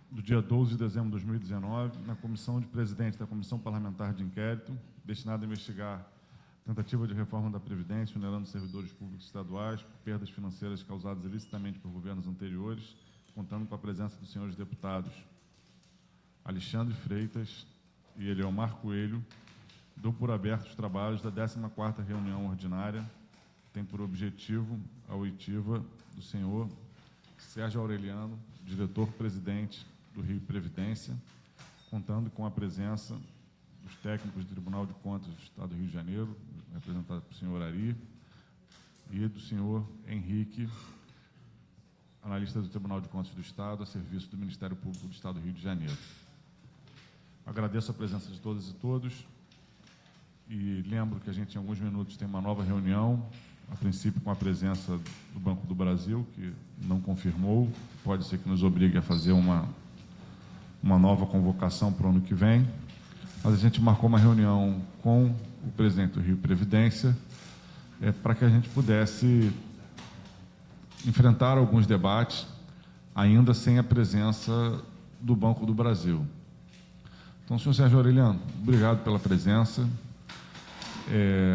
do dia 12 de dezembro de 2019, na comissão de presidente da Comissão Parlamentar de Inquérito, destinada a investigar tentativa de reforma da Previdência, onerando servidores públicos estaduais por perdas financeiras causadas ilicitamente por governos anteriores, contando com a presença dos senhores deputados Alexandre Freitas e Eliomar Coelho, dou por aberto os trabalhos da 14ª reunião ordinária, que tem por objetivo a oitiva do senhor Sérgio Aureliano, diretor-presidente do Rio Previdência, contando com a presença dos técnicos do Tribunal de Contas do Estado do Rio de Janeiro, representado pelo senhor Ari, e do senhor Henrique, analista do Tribunal de Contas do Estado, a serviço do Ministério Público do Estado do Rio de Janeiro. Agradeço a presença de todas e todos e lembro que a gente, em alguns minutos, tem uma nova reunião, a princípio com a presença do Banco do Brasil, que não confirmou, pode ser que nos obrigue a fazer uma nova convocação para o ano que vem, mas a gente marcou uma reunião com o presidente do Rio Previdência para que a gente pudesse enfrentar alguns debates, ainda sem a presença do Banco do Brasil. Então, senhor Sérgio Aureliano, obrigado pela presença.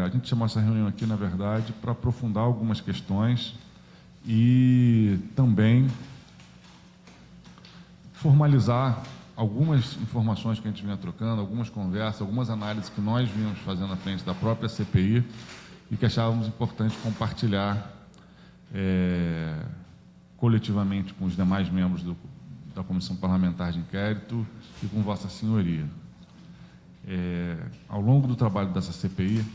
A gente chamou essa reunião aqui, na verdade, para aprofundar algumas questões e também formalizar algumas informações que a gente vinha trocando, algumas conversas, algumas análises que nós vínhamos fazendo na frente da própria CPI e que achávamos importante compartilhar coletivamente com os demais membros da Comissão Parlamentar de Inquérito e com Vossa Senhoria. Ao longo do trabalho dessa CPI,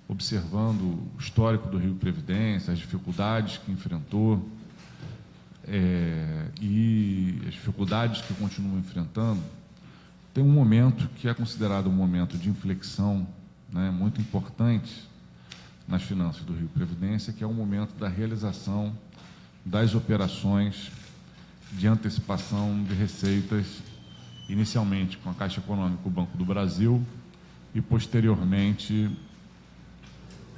observando o histórico do Rio Previdência, as dificuldades que enfrentou e as dificuldades que continua enfrentando, tem um momento que é considerado um momento de inflexão, né, muito importante nas finanças do Rio Previdência, que é o momento da realização das operações de antecipação de receitas, inicialmente com a Caixa Econômica e o Banco do Brasil e, posteriormente,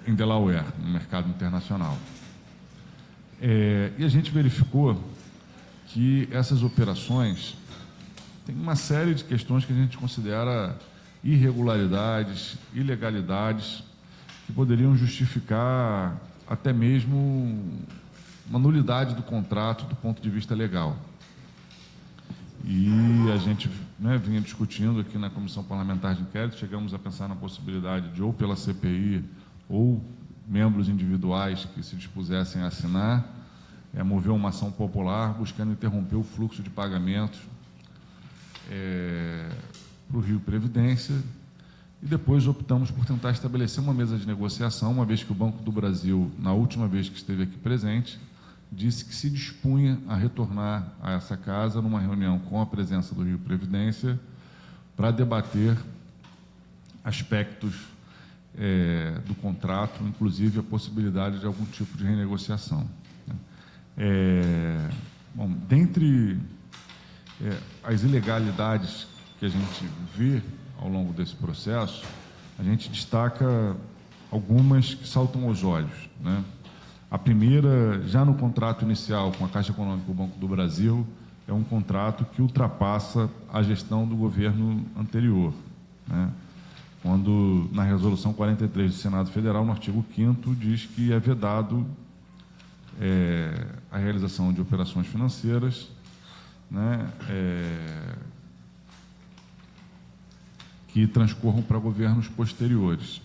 em Delaware, no mercado internacional. E a gente verificou que essas operações têm uma série de questões que a gente considera irregularidades, ilegalidades, que poderiam justificar até mesmo uma nulidade do contrato do ponto de vista legal. E a gente vinha discutindo aqui na Comissão Parlamentar de Inquérito, chegamos a pensar na possibilidade de, ou pela CPI, ou membros individuais que se dispusessem a assinar, mover uma ação popular buscando interromper o fluxo de pagamentos para o Rio Previdência, e depois optamos por tentar estabelecer uma mesa de negociação, uma vez que o Banco do Brasil, na última vez que esteve aqui presente, disse que se dispunha a retornar a essa casa numa reunião com a presença do Rio Previdência para debater aspectos do contrato, inclusive a possibilidade de algum tipo de renegociação. Bom, dentre as ilegalidades que a gente vê ao longo desse processo, a gente destaca algumas que saltam aos olhos, né? A primeira, já no contrato inicial com a Caixa Econômica e o Banco do Brasil, é um contrato que ultrapassa a gestão do governo anterior, né? Quando, na Resolução 43 do Senado Federal, no artigo 5º, diz que é vedado a realização de operações financeiras, né, que transcorram para governos posteriores.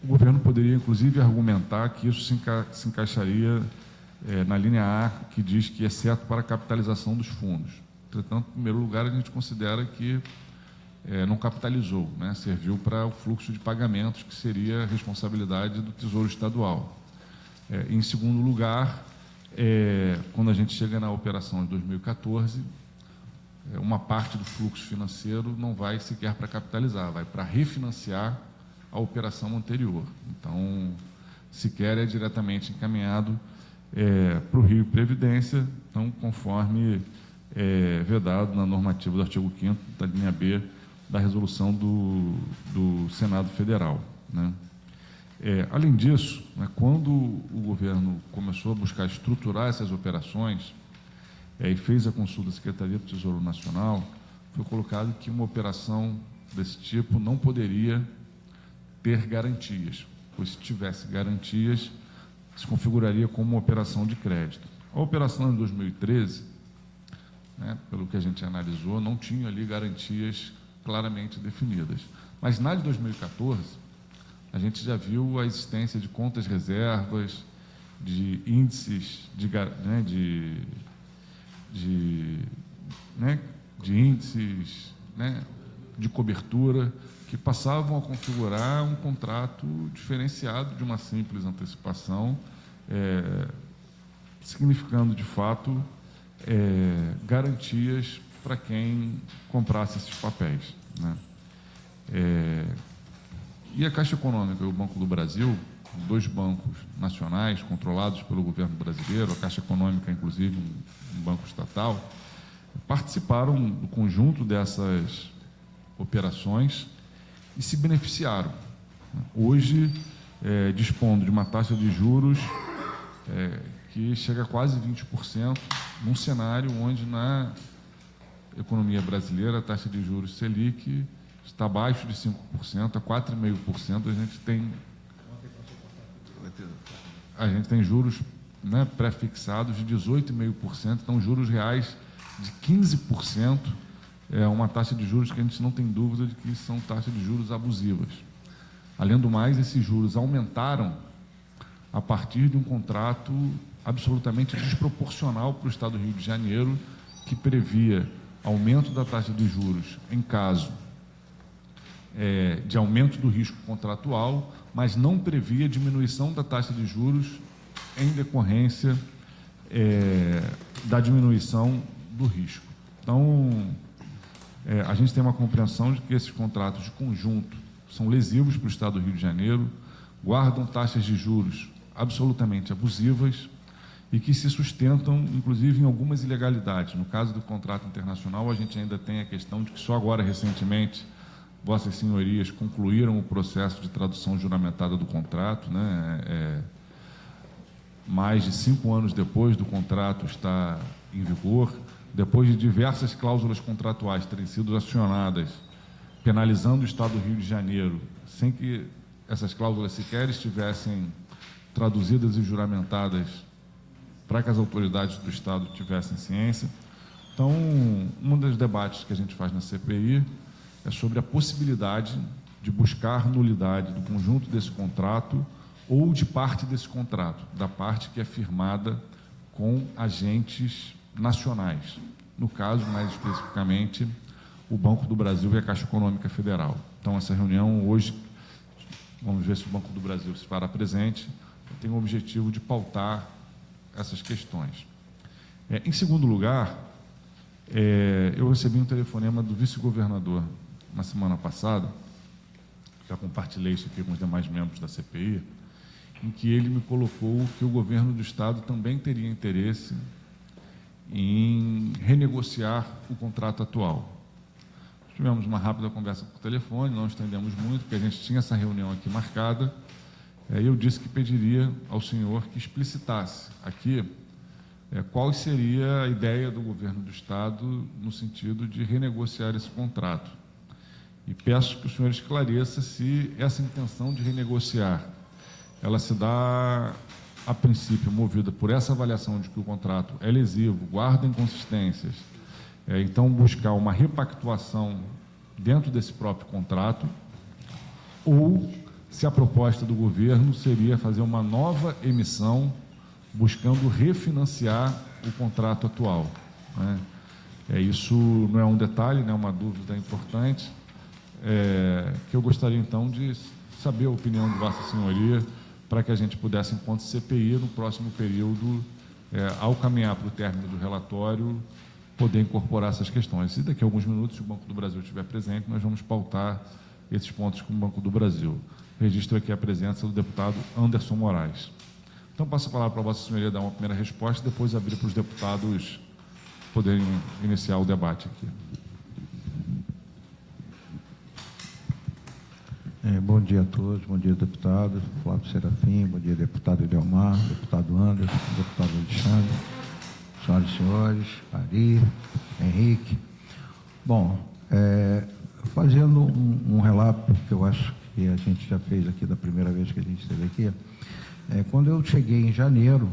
O governo poderia, inclusive, argumentar que isso se encaixaria na linha A, que diz que exceto para a capitalização dos fundos. Entretanto, em primeiro lugar, a gente considera que não capitalizou, né? Serviu para o fluxo de pagamentos, que seria a responsabilidade do Tesouro Estadual. Em segundo lugar, quando a gente chega na operação de 2014, uma parte do fluxo financeiro não vai sequer para capitalizar, vai para refinanciar a operação anterior. Então, sequer é diretamente encaminhado para o Rio Previdência, então, conforme vedado na normativa do artigo 5º da linha B da resolução do Senado Federal, né? Além disso, né, quando o governo começou a buscar estruturar essas operações e fez a consulta da Secretaria do Tesouro Nacional, foi colocado que uma operação desse tipo não poderia ter garantias, pois se tivesse garantias, se configuraria como uma operação de crédito. A operação de 2013, né, pelo que a gente analisou, não tinha ali garantias claramente definidas. Mas na de 2014, a gente já viu a existência de contas reservas, de índices de índices, né, de cobertura, que passavam a configurar um contrato diferenciado de uma simples antecipação, significando, de fato, garantias para quem comprasse esses papéis, né? E a Caixa Econômica e o Banco do Brasil, dois bancos nacionais controlados pelo governo brasileiro, a Caixa Econômica, inclusive, um banco estatal, participaram do conjunto dessas operações e se beneficiaram. Hoje, dispondo de uma taxa de juros que chega a quase 20%, num cenário onde, na economia brasileira, a taxa de juros Selic está abaixo de 5%, a 4,5%, a gente tem juros, né, pré-fixados de 18,5%, então juros reais de 15%, uma taxa de juros que a gente não tem dúvida de que são taxas de juros abusivas. Além do mais, esses juros aumentaram a partir de um contrato absolutamente desproporcional para o Estado do Rio de Janeiro, que previa aumento da taxa de juros em caso de aumento do risco contratual, mas não previa diminuição da taxa de juros em decorrência da diminuição do risco. Então, a gente tem uma compreensão de que esses contratos de conjunto são lesivos para o Estado do Rio de Janeiro, guardam taxas de juros absolutamente abusivas e que se sustentam, inclusive, em algumas ilegalidades. No caso do contrato internacional, a gente ainda tem a questão de que só agora, recentemente, Vossas Senhorias concluíram o processo de tradução juramentada do contrato, né? Mais de 5 anos depois do contrato estar em vigor, depois de diversas cláusulas contratuais terem sido acionadas, penalizando o Estado do Rio de Janeiro, sem que essas cláusulas sequer estivessem traduzidas e juramentadas para que as autoridades do Estado tivessem ciência. Então, um dos debates que a gente faz na CPI é sobre a possibilidade de buscar nulidade do conjunto desse contrato ou de parte desse contrato, da parte que é firmada com agentes nacionais. No caso, mais especificamente, o Banco do Brasil e a Caixa Econômica Federal. Então, essa reunião hoje, vamos ver se o Banco do Brasil se fará presente, tem o objetivo de pautar essas questões. Em segundo lugar, eu recebi um telefonema do vice-governador na semana passada, já compartilhei isso aqui com os demais membros da CPI, em que ele me colocou que o governo do Estado também teria interesse em renegociar o contrato atual. Tivemos uma rápida conversa por telefone, não estendemos muito, porque a gente tinha essa reunião aqui marcada, e eu disse que pediria ao senhor que explicitasse aqui qual seria a ideia do governo do Estado no sentido de renegociar esse contrato. E peço que o senhor esclareça se essa intenção de renegociar, ela se dá, a princípio, movida por essa avaliação de que o contrato é lesivo, guarda inconsistências, então buscar uma repactuação dentro desse próprio contrato, ou se a proposta do governo seria fazer uma nova emissão buscando refinanciar o contrato atual, né? Isso não é um detalhe, né, é uma dúvida importante, que eu gostaria, então, de saber a opinião de Vossa Senhoria, para que a gente pudesse, enquanto CPI, no próximo período, ao caminhar para o término do relatório, poder incorporar essas questões. E daqui a alguns minutos, se o Banco do Brasil estiver presente, nós vamos pautar esses pontos com o Banco do Brasil. Registro aqui a presença do deputado Anderson Moraes. Então, passo a palavra para Vossa Senhoria dar uma primeira resposta e depois abrir para os deputados poderem iniciar o debate aqui. Bom dia a todos, bom dia, deputados, Flávio Serafim, bom dia, deputado Edelmar, deputado Anderson, deputado Alexandre, senhoras e senhores, Ari, Henrique. Bom, fazendo um relato que eu acho que a gente já fez aqui da primeira vez que a gente esteve aqui, quando eu cheguei em janeiro,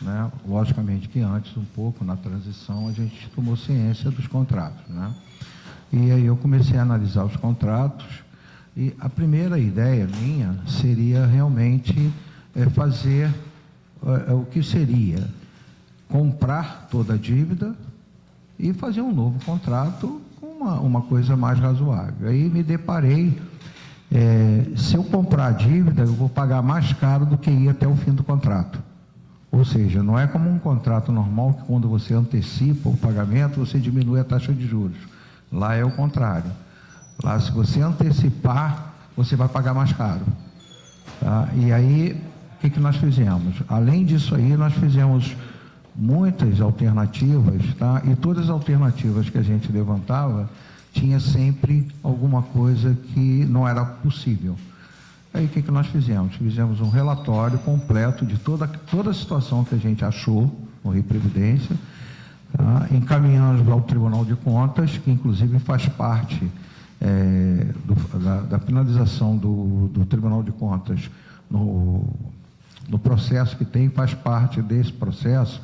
né, logicamente que antes, um pouco, na transição, a gente tomou ciência dos contratos, né? E aí eu comecei a analisar os contratos, e a primeira ideia minha seria realmente fazer o que seria comprar toda a dívida e fazer um novo contrato com uma coisa mais razoável. Aí me deparei, se eu comprar a dívida, eu vou pagar mais caro do que ir até o fim do contrato. Ou seja, não é como um contrato normal que quando você antecipa o pagamento, você diminui a taxa de juros. Lá é o contrário. Lá, se você antecipar, você vai pagar mais caro. Tá? E aí, o que nós fizemos? Além disso aí, nós fizemos muitas alternativas, tá? E todas as alternativas que a gente levantava, tinha sempre alguma coisa que não era possível. Aí, o que nós fizemos? Fizemos um relatório completo de toda a situação que a gente achou no Rio Previdência, tá? Encaminhamos ao Tribunal de Contas, que inclusive faz parte da finalização do Tribunal de Contas no processo que tem, faz parte desse processo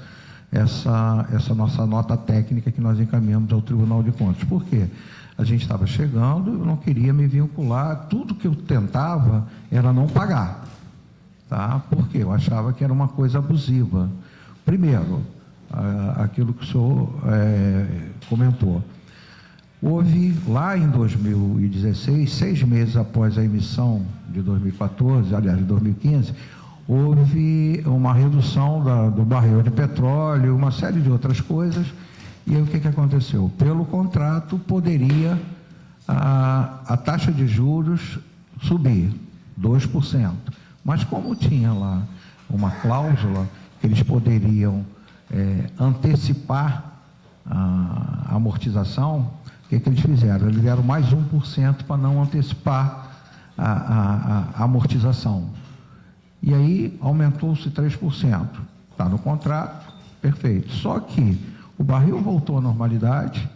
essa nossa nota técnica que nós encaminhamos ao Tribunal de Contas. Por quê? A gente estava chegando, eu não queria me vincular, tudo que eu tentava era não pagar, tá? Porque eu achava que era uma coisa abusiva. Primeiro, aquilo que o senhor comentou. Houve, lá em 2016, 6 meses após a emissão de 2014, aliás, de 2015, houve uma redução do barril de petróleo, uma série de outras coisas. E aí o que aconteceu? Pelo contrato, poderia a taxa de juros subir 2%. Mas como tinha lá uma cláusula que eles poderiam antecipar a amortização, o que eles fizeram? Eles deram mais 1% para não antecipar a amortização. E aí aumentou-se 3%. Está no contrato, perfeito. Só que o barril voltou à normalidade,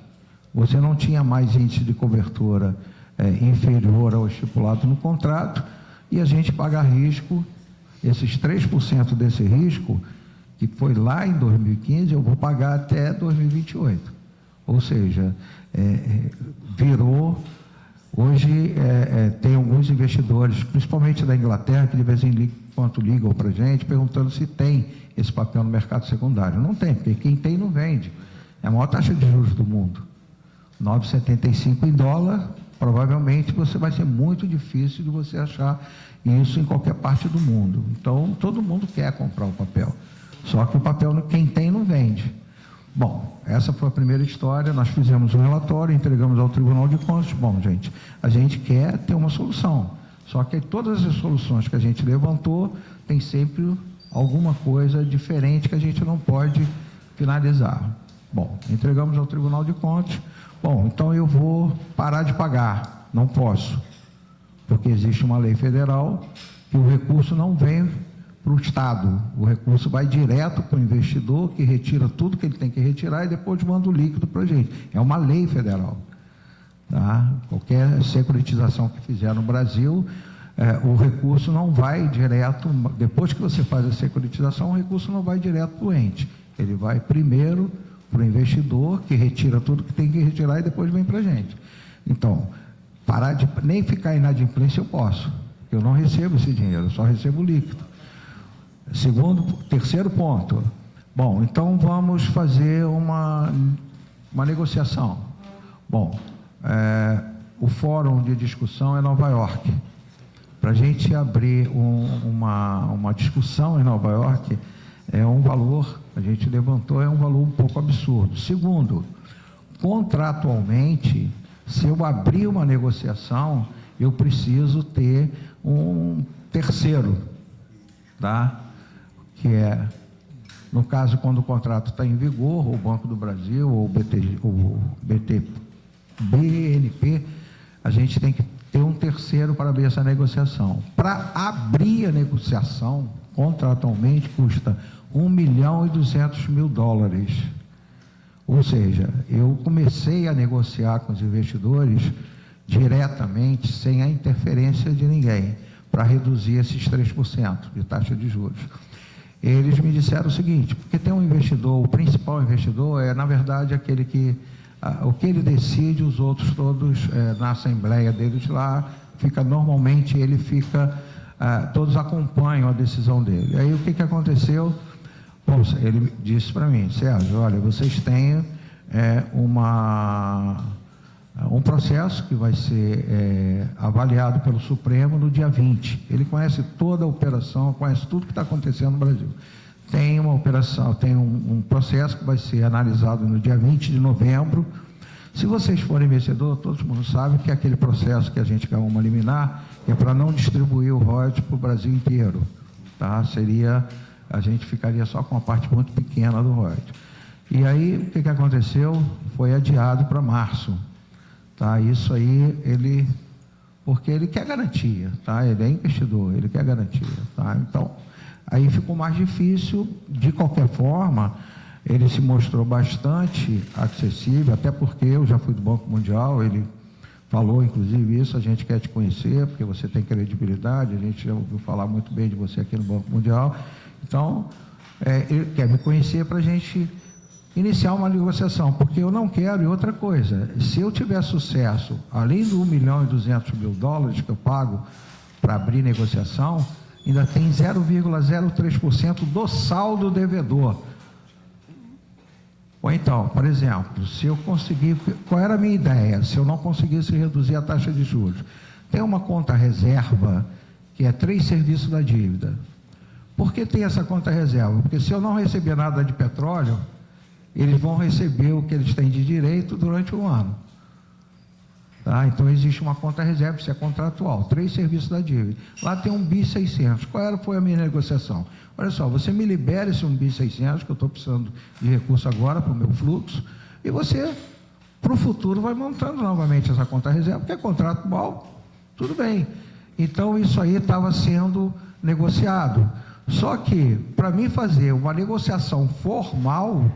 você não tinha mais índice de cobertura inferior ao estipulado no contrato, e a gente paga risco, esses 3% desse risco, que foi lá em 2015, eu vou pagar até 2028. Ou seja, virou. Hoje tem alguns investidores, principalmente da Inglaterra, que de vez em quando ligam para a gente, perguntando se tem esse papel no mercado secundário. Não tem, porque quem tem não vende. É a maior taxa de juros do mundo. 9,75 em dólar, provavelmente vai ser muito difícil de você achar isso em qualquer parte do mundo. Então, todo mundo quer comprar o papel. Só que o papel, quem tem, não vende. Bom, essa foi a primeira história. Nós fizemos um relatório, entregamos ao Tribunal de Contas. Bom, gente, a gente quer ter uma solução. Só que todas as soluções que a gente levantou, tem sempre alguma coisa diferente que a gente não pode finalizar. Bom, entregamos ao Tribunal de Contas. Bom, então eu vou parar de pagar. Não posso, porque existe uma lei federal que o recurso não vem para o Estado. O recurso vai direto para o investidor, que retira tudo que ele tem que retirar e depois manda o líquido para a gente. É uma lei federal. Tá? Qualquer securitização que fizer no Brasil, o recurso não vai direto, depois que você faz a securitização, o recurso não vai direto para o ente. Ele vai primeiro para o investidor, que retira tudo que tem que retirar e depois vem para a gente. Então, parar de nem ficar inadimplência eu posso, eu não recebo esse dinheiro, eu só recebo líquido. Terceiro ponto. Bom, então vamos fazer uma negociação. Bom, o fórum de discussão é Nova York. Para a gente abrir uma discussão em Nova York, um valor, a gente levantou, um valor um pouco absurdo. Segundo, contratualmente, se eu abrir uma negociação, eu preciso ter um terceiro, tá? Que no caso, quando o contrato está em vigor, ou o Banco do Brasil, ou o BNP, a gente tem que ter um terceiro para abrir essa negociação. Para abrir a negociação, contratualmente, custa $1.200.000. Ou seja, eu comecei a negociar com os investidores diretamente, sem a interferência de ninguém, para reduzir esses 3% de taxa de juros. Eles me disseram o seguinte, porque tem um investidor, o principal investidor na verdade, aquele que, o que ele decide, os outros todos, na assembleia deles lá, todos acompanham a decisão dele. Aí o que aconteceu? Poxa, ele disse para mim, Sérgio, olha, vocês têm um processo que vai ser avaliado pelo Supremo no dia 20. Ele conhece toda a operação, conhece tudo que está acontecendo no Brasil. Tem uma operação, tem um processo que vai ser analisado no dia 20 de novembro. Se vocês forem vencedor, todo mundo sabe que aquele processo que a gente ganhou uma liminar é para não distribuir o royalties para o Brasil inteiro. Tá? A gente ficaria só com uma parte muito pequena do royalties. E aí, o que aconteceu? Foi adiado para março. Tá? Isso aí, porque ele quer garantia, tá? Ele é investidor, ele quer garantia. Tá? Então, aí ficou mais difícil. De qualquer forma, ele se mostrou bastante acessível, até porque eu já fui do Banco Mundial, ele falou, inclusive, isso, a gente quer te conhecer, porque você tem credibilidade, a gente já ouviu falar muito bem de você aqui no Banco Mundial. Então, ele quer me conhecer para a gente iniciar uma negociação, porque eu não quero, e outra coisa, se eu tiver sucesso, além do $1.200.000 que eu pago para abrir negociação, ainda tem 0,03% do saldo devedor. Ou então, por exemplo, se eu conseguir, qual era a minha ideia? Se eu não conseguisse reduzir a taxa de juros, tem uma conta reserva que é 3 serviços da dívida. Por que tem essa conta reserva? Porque se eu não receber nada de petróleo, eles vão receber o que eles têm de direito durante um ano. Tá? Então, existe uma conta reserva, isso é contratual, 3 serviços da dívida. Lá tem $1.600.000. Foi a minha negociação? Olha só, você me libera esse $1.600.000, que eu estou precisando de recurso agora para o meu fluxo, e você, para o futuro, vai montando novamente essa conta reserva, porque é contratual, tudo bem. Então, isso aí estava sendo negociado. Só que, para mim fazer uma negociação formal,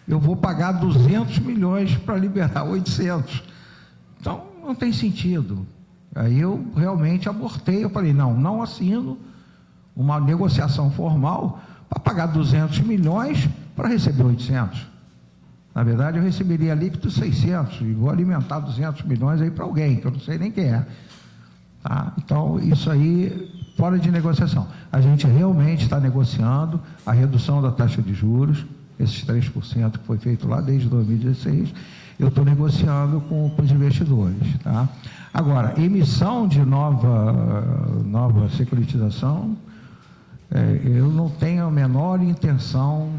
eu vou pagar 200 milhões para liberar 800. Então, não tem sentido. Aí eu realmente abortei, eu falei, não assino uma negociação formal para pagar 200 milhões para receber 800. Na verdade, eu receberia líquido 600 e vou alimentar 200 milhões aí para alguém, que eu não sei nem quem é. Tá? Então, isso aí, fora de negociação. A gente realmente está negociando a redução da taxa de juros, esses 3% que foi feito lá desde 2016, eu estou negociando com os investidores. Tá? Agora, emissão de nova securitização, eu não tenho a menor intenção,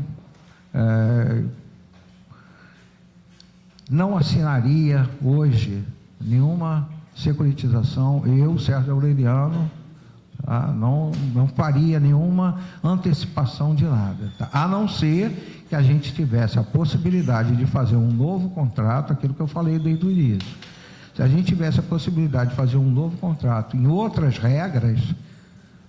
não assinaria hoje nenhuma securitização, eu, Sérgio Aureliano, tá? não faria nenhuma antecipação de nada, tá? A não ser que a gente tivesse a possibilidade de fazer um novo contrato, aquilo que eu falei desde o início. Se a gente tivesse a possibilidade de fazer um novo contrato em outras regras,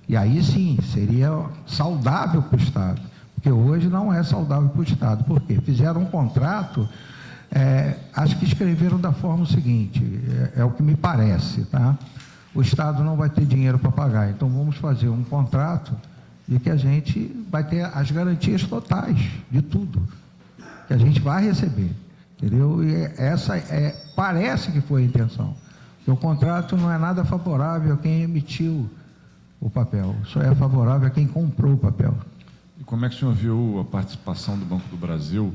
e aí sim, seria saudável para o Estado, porque hoje não é saudável para o Estado. Por quê? Fizeram um contrato, acho que escreveram da forma seguinte, é o que me parece, tá? O Estado não vai ter dinheiro para pagar, então vamos fazer um contrato de que a gente vai ter as garantias totais de tudo, que a gente vai receber, entendeu? E essa parece que foi a intenção, porque o contrato não é nada favorável a quem emitiu o papel, só é favorável a quem comprou o papel. E como é que o senhor viu a participação do Banco do Brasil,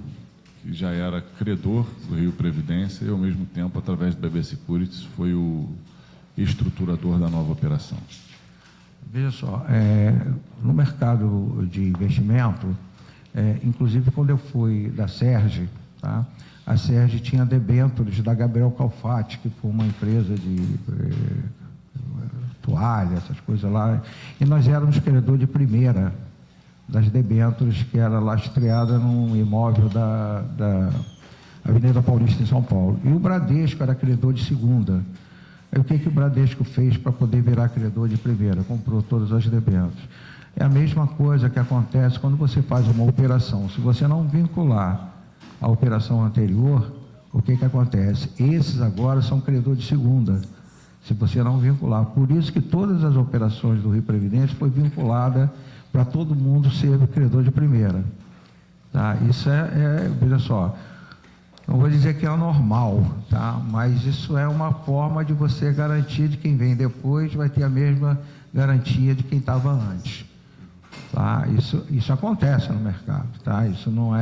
que já era credor do Rio Previdência e, ao mesmo tempo, através do BB Securities, foi o estruturador da nova operação? Veja só, no mercado de investimento, inclusive quando eu fui da Serge, tá? A Serge tinha debêntures da Gabriel Calfati, que foi uma empresa de toalha, essas coisas lá, e nós éramos credor de primeira das debêntures, que era lastreada num imóvel da Avenida Paulista, em São Paulo. E o Bradesco era credor de segunda. Aí, o que o Bradesco fez para poder virar credor de primeira? Comprou todas as debêntures. É a mesma coisa que acontece quando você faz uma operação. Se você não vincular a operação anterior, o que acontece? Esses agora são credor de segunda, se você não vincular. Por isso que todas as operações do Rio Previdente foi vinculada para todo mundo ser credor de primeira. Tá? Isso veja só, não vou dizer que é normal, tá? Mas isso é uma forma de você garantir de quem vem depois vai ter a mesma garantia de quem estava antes. Tá? Isso acontece no mercado, tá? Isso não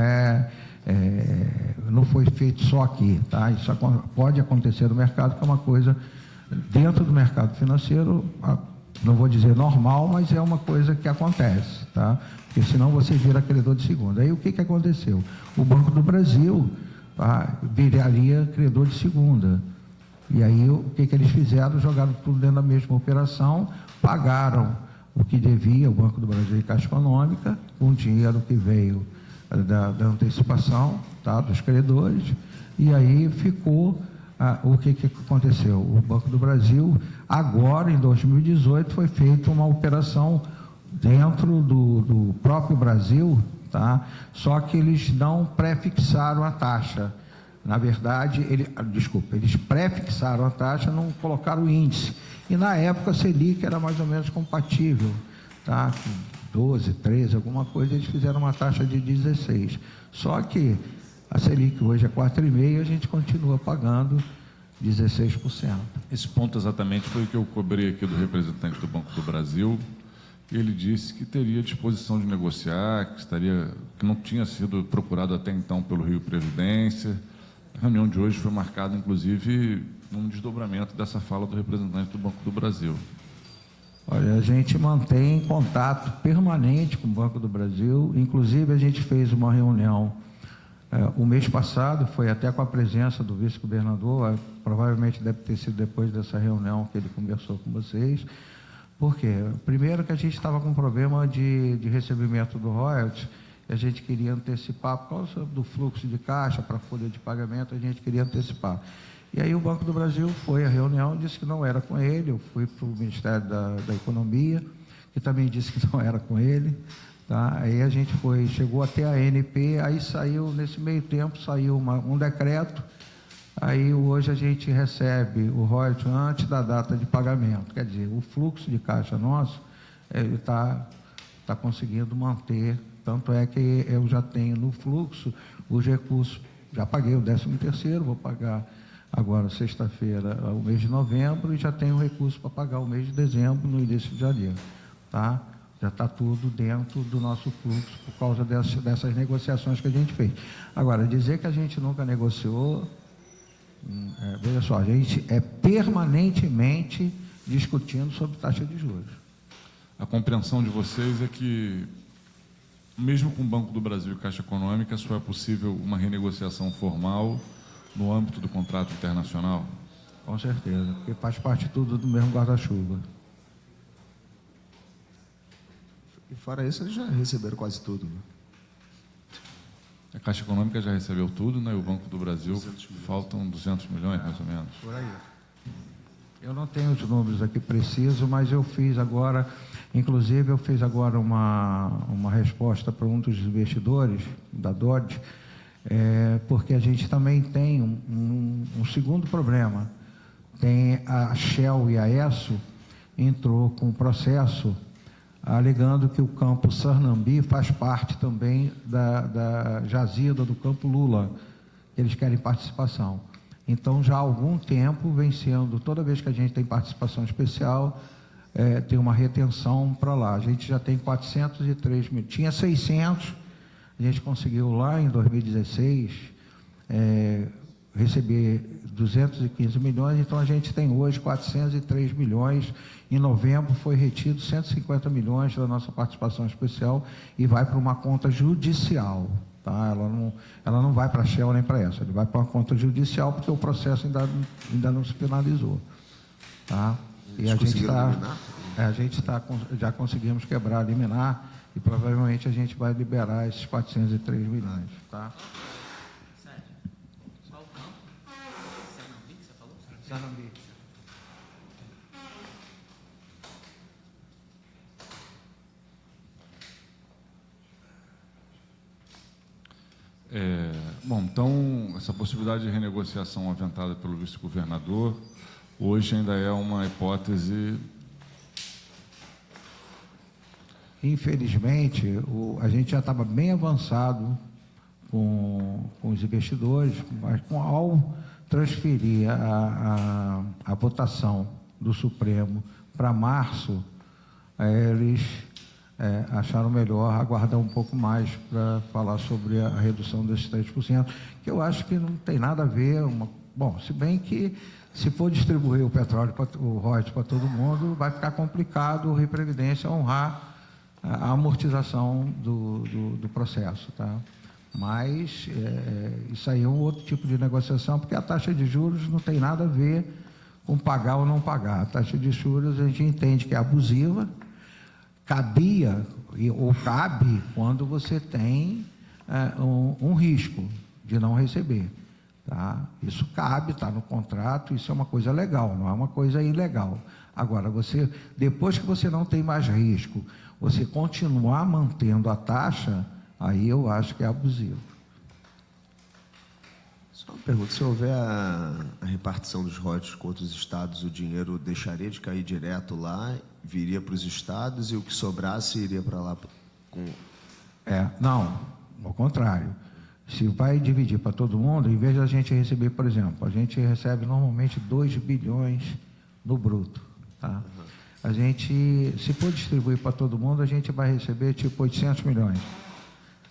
foi feito só aqui, tá? Isso pode acontecer no mercado, que é uma coisa dentro do mercado financeiro, não vou dizer normal, mas é uma coisa que acontece, tá? Porque senão você vira credor de segunda. Aí o que aconteceu? O Banco do Brasil viraria credor de segunda. E aí o que eles fizeram? Jogaram tudo dentro da mesma operação, pagaram o que devia o Banco do Brasil e Caixa Econômica, com o dinheiro que veio da antecipação, tá, dos credores, e aí ficou o que aconteceu? O Banco do Brasil, agora, em 2018, foi feita uma operação dentro do próprio Brasil, tá? Só que eles não prefixaram a taxa. Na verdade, eles prefixaram a taxa, não colocaram o índice. E na época a Selic era mais ou menos compatível, tá? 12, 13, alguma coisa, eles fizeram uma taxa de 16. Só que a Selic hoje é 4,5% e a gente continua pagando 16%. Esse ponto exatamente foi o que eu cobrei aqui do representante do Banco do Brasil. Ele disse que teria disposição de negociar, que não tinha sido procurado até então pelo Rio Previdência. A reunião de hoje foi marcada, inclusive, num desdobramento dessa fala do representante do Banco do Brasil. Olha, a gente mantém contato permanente com o Banco do Brasil, inclusive a gente fez uma reunião o mês passado, foi até com a presença do vice-governador, provavelmente deve ter sido depois dessa reunião que ele conversou com vocês. Por quê? Primeiro que a gente estava com problema de recebimento do royalties, a gente queria antecipar, por causa do fluxo de caixa para a folha de pagamento, a gente queria antecipar. E aí o Banco do Brasil foi à reunião, disse que não era com ele, eu fui para o Ministério da Economia, que também disse que não era com ele, tá? Aí a gente chegou até a ANP, aí saiu, nesse meio tempo, saiu um decreto, aí hoje a gente recebe o royalties antes da data de pagamento, quer dizer, o fluxo de caixa nosso, ele está conseguindo manter, tanto é que eu já tenho no fluxo os recursos, já paguei o 13º, vou pagar agora, sexta-feira, o mês de novembro, e já tenho recurso para pagar o mês de dezembro, no início de janeiro, tá? Já está tudo dentro do nosso fluxo, por causa dessas negociações que a gente fez. Agora, dizer que a gente nunca negociou, veja só, a gente é permanentemente discutindo sobre taxa de juros. A compreensão de vocês é que, mesmo com o Banco do Brasil e Caixa Econômica, só é possível uma renegociação formal no âmbito do contrato internacional? Com certeza, porque faz parte tudo do mesmo guarda-chuva. E fora isso, eles já receberam quase tudo, né? A Caixa Econômica já recebeu tudo, né? E o Banco do Brasil, faltam 200 milhões, mais ou menos. Por aí. Eu não tenho os números aqui precisos, mas eu fiz agora, inclusive eu fiz agora uma resposta para um dos investidores da Dodge, porque a gente também tem um segundo problema. Tem a Shell e a Esso entrou com um processo alegando que o campo Sarnambi faz parte também da jazida do campo Lula, eles querem participação. Então, já há algum tempo vem sendo, toda vez que a gente tem participação especial, tem uma retenção para lá. A gente já tem 403 mil, tinha 600, a gente conseguiu lá em 2016 receber 215 milhões, então a gente tem hoje 403 milhões. Em novembro foi retido 150 milhões da nossa participação especial e vai para uma conta judicial. Tá? Ela não vai para a Shell nem para essa, ele vai para uma conta judicial porque o processo ainda não se finalizou. Tá? E a gente já conseguimos quebrar a liminar e provavelmente a gente vai liberar esses 403 milhões. Tá? Qual o campo? Sarnambi, que você falou? Sarnambi. Bom, então, essa possibilidade de renegociação aventada pelo vice-governador, hoje ainda é uma hipótese. Infelizmente, a gente já estava bem avançado com os investidores, mas ao transferir a votação do Supremo para março, eles acharam melhor aguardar um pouco mais para falar sobre a redução desses 3%, que eu acho que não tem nada a ver. Bom, se bem que se for distribuir o petróleo, o royalties para todo mundo, vai ficar complicado o Rio Previdência honrar a amortização do processo, tá? Mas isso aí é um outro tipo de negociação, porque a taxa de juros não tem nada a ver com pagar ou não pagar. A taxa de juros a gente entende que é abusiva, cabia ou cabe quando você tem um risco de não receber, tá? Isso cabe, está no contrato, isso é uma coisa legal, não é uma coisa ilegal. Agora, depois que você não tem mais risco, você continuar mantendo a taxa, aí eu acho que é abusivo. Só uma pergunta, se houver a repartição dos royalties com outros estados, o dinheiro deixaria de cair direto lá, viria para os estados e o que sobrasse iria para lá? Não, ao contrário. Se vai dividir para todo mundo, em vez de a gente receber, por exemplo, a gente recebe normalmente 2 bilhões no bruto, tá? A gente, se for distribuir para todo mundo, a gente vai receber tipo 800 milhões.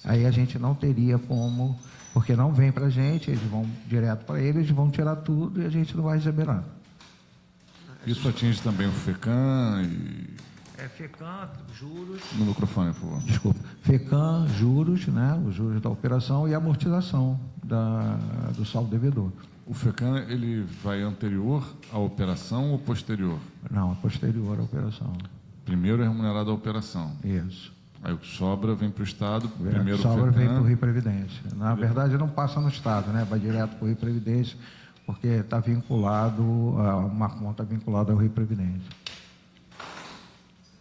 Aí a gente não teria como, porque não vem para a gente, eles vão direto para eles, vão tirar tudo e a gente não vai receber nada. Isso atinge também o FECAM e... FECAM, juros... No microfone, por favor. Desculpa. FECAM, juros, né? Os juros da operação e amortização do saldo devedor. O FECAM, ele vai anterior à operação ou posterior? Não, é posterior à operação. Primeiro é remunerado a operação. Isso. Aí o que sobra vem para o Estado, primeiro sobra o FECAM... vem para o Rio Previdência. Na verdade, não passa no Estado, né? Vai direto para o Rio Previdência, porque está vinculado, uma conta vinculada ao Rio Previdência.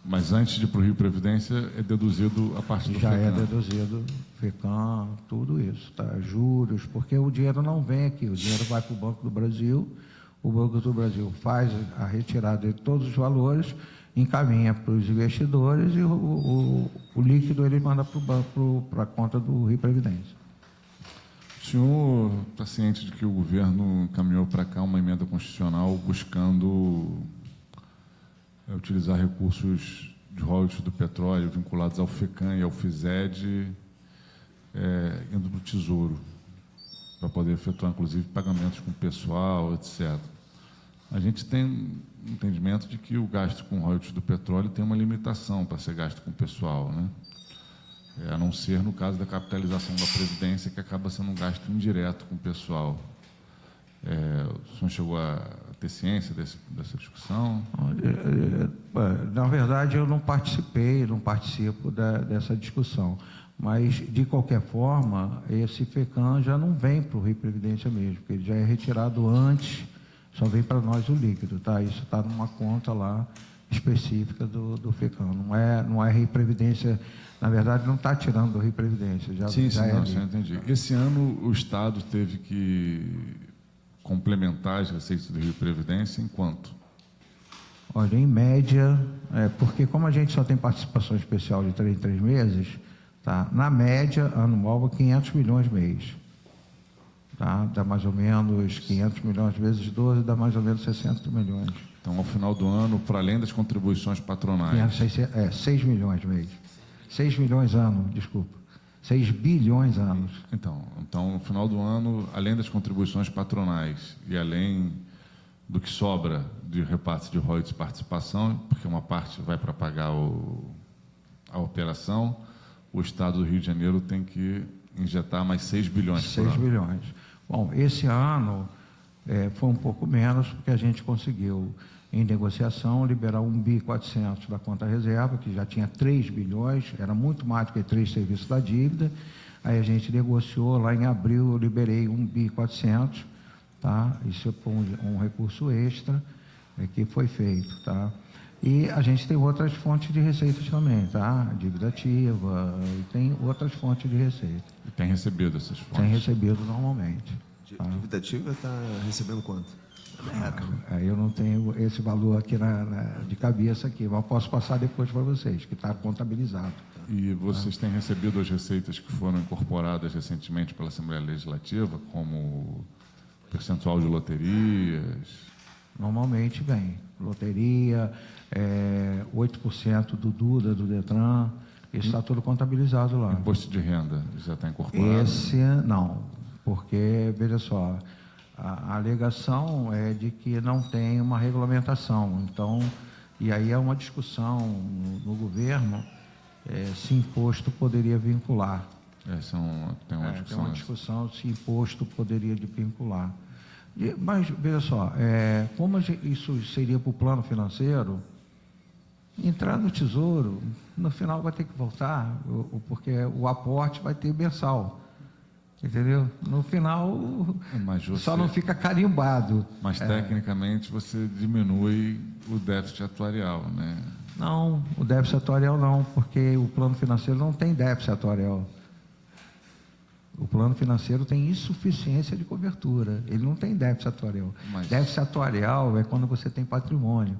Mas antes de ir para o Rio Previdência, é deduzido a parte do Já FECAM. é deduzido FECAM, tudo isso, tá? Juros, porque o dinheiro não vem aqui, o dinheiro vai para o Banco do Brasil, o Banco do Brasil faz a retirada de todos os valores, encaminha para os investidores e o líquido ele manda para a conta do Rio Previdência. O senhor está ciente de que o governo encaminhou para cá uma emenda constitucional buscando utilizar recursos de royalties do petróleo vinculados ao FECAM e ao FISED, indo para o Tesouro, para poder efetuar, inclusive, pagamentos com o pessoal, etc. A gente tem entendimento de que o gasto com royalties do petróleo tem uma limitação para ser gasto com o pessoal, né? A não ser no caso da capitalização da Previdência, que acaba sendo um gasto indireto com o pessoal. O senhor chegou a ter ciência dessa discussão? Na verdade, eu não participo dessa discussão. Mas, de qualquer forma, esse FECAM já não vem para o Rio Previdência mesmo, porque ele já é retirado antes, só vem para nós o líquido, tá? Isso está numa conta lá específica do FECAM. Não é Rio Previdência, na verdade, não está tirando do Sim, entendi. Esse ano o Estado teve que complementar as receitas do Rio Previdência em quanto? Olha, em média, porque como a gente só tem participação especial de 3 em 3 meses, tá? Na média anual, 500 milhões mês. Tá? Dá mais ou menos 500 milhões vezes 12, dá mais ou menos 60 milhões. Então, ao final do ano, para além das contribuições patronais... 6 milhões mês. 6 milhões ano, desculpa. 6 bilhões anos. Então, no final do ano, além das contribuições patronais e além do que sobra de repasse de royalties e participação, porque uma parte vai para pagar a operação, o Estado do Rio de Janeiro tem que injetar mais 6 bilhões por ano. 6 bilhões. Bom, esse ano foi um pouco menos, porque a gente conseguiu, em negociação, liberar 1 bi 400 da conta reserva, que já tinha 3 bilhões, era muito mais do que 3 serviços da dívida. Aí a gente negociou, lá em abril eu liberei 1 bi 400, tá? Isso foi um recurso extra que foi feito, tá? E a gente tem outras fontes de receitas também, tá? Dívida ativa, e tem outras fontes de receita. E tem recebido essas fontes? Tem recebido normalmente. Tá? Dívida ativa está recebendo quanto? Eu não tenho esse valor aqui de cabeça aqui, mas posso passar depois para vocês, que está contabilizado. E vocês têm recebido as receitas que foram incorporadas recentemente pela Assembleia Legislativa, como percentual de loterias? Normalmente vem. Loteria, 8% do Duda, do Detran, isso está tudo contabilizado lá. Imposto de renda já está incorporado? Esse não, porque, veja só, a alegação é de que não tem uma regulamentação. Então, e aí é uma discussão no governo se imposto poderia vincular. Tem uma discussão. Tem uma discussão se imposto poderia vincular. Mas, veja só, como isso seria para o plano financeiro, entrar no Tesouro, no final vai ter que voltar, porque o aporte vai ter mensal. Entendeu? No final, só não fica carimbado. Mas, tecnicamente, você diminui o déficit atuarial, né? Não, o déficit atuarial não, porque o plano financeiro não tem déficit atuarial. O plano financeiro tem insuficiência de cobertura, ele não tem déficit atuarial. Déficit atuarial é quando você tem patrimônio,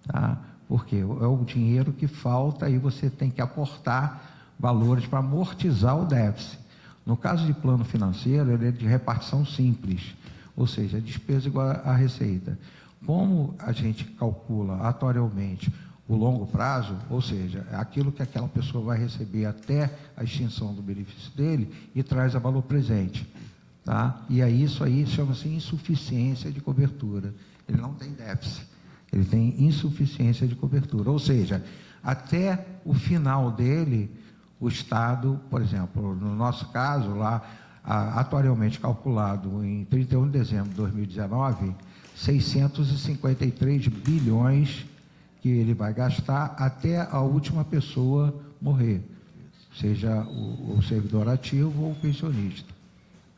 tá? Porque é o dinheiro que falta e você tem que aportar valores para amortizar o déficit. No caso de plano financeiro, ele é de repartição simples, ou seja, despesa igual à receita. Como a gente calcula atuarialmente o longo prazo, ou seja, aquilo que aquela pessoa vai receber até a extinção do benefício dele e traz a valor presente, tá? E aí isso aí chama-se insuficiência de cobertura. Ele não tem déficit, ele tem insuficiência de cobertura, ou seja, até o final dele, o Estado, por exemplo, no nosso caso lá, atuarialmente calculado em 31 de dezembro de 2019, 653 bilhões que ele vai gastar até a última pessoa morrer, seja o servidor ativo ou o pensionista.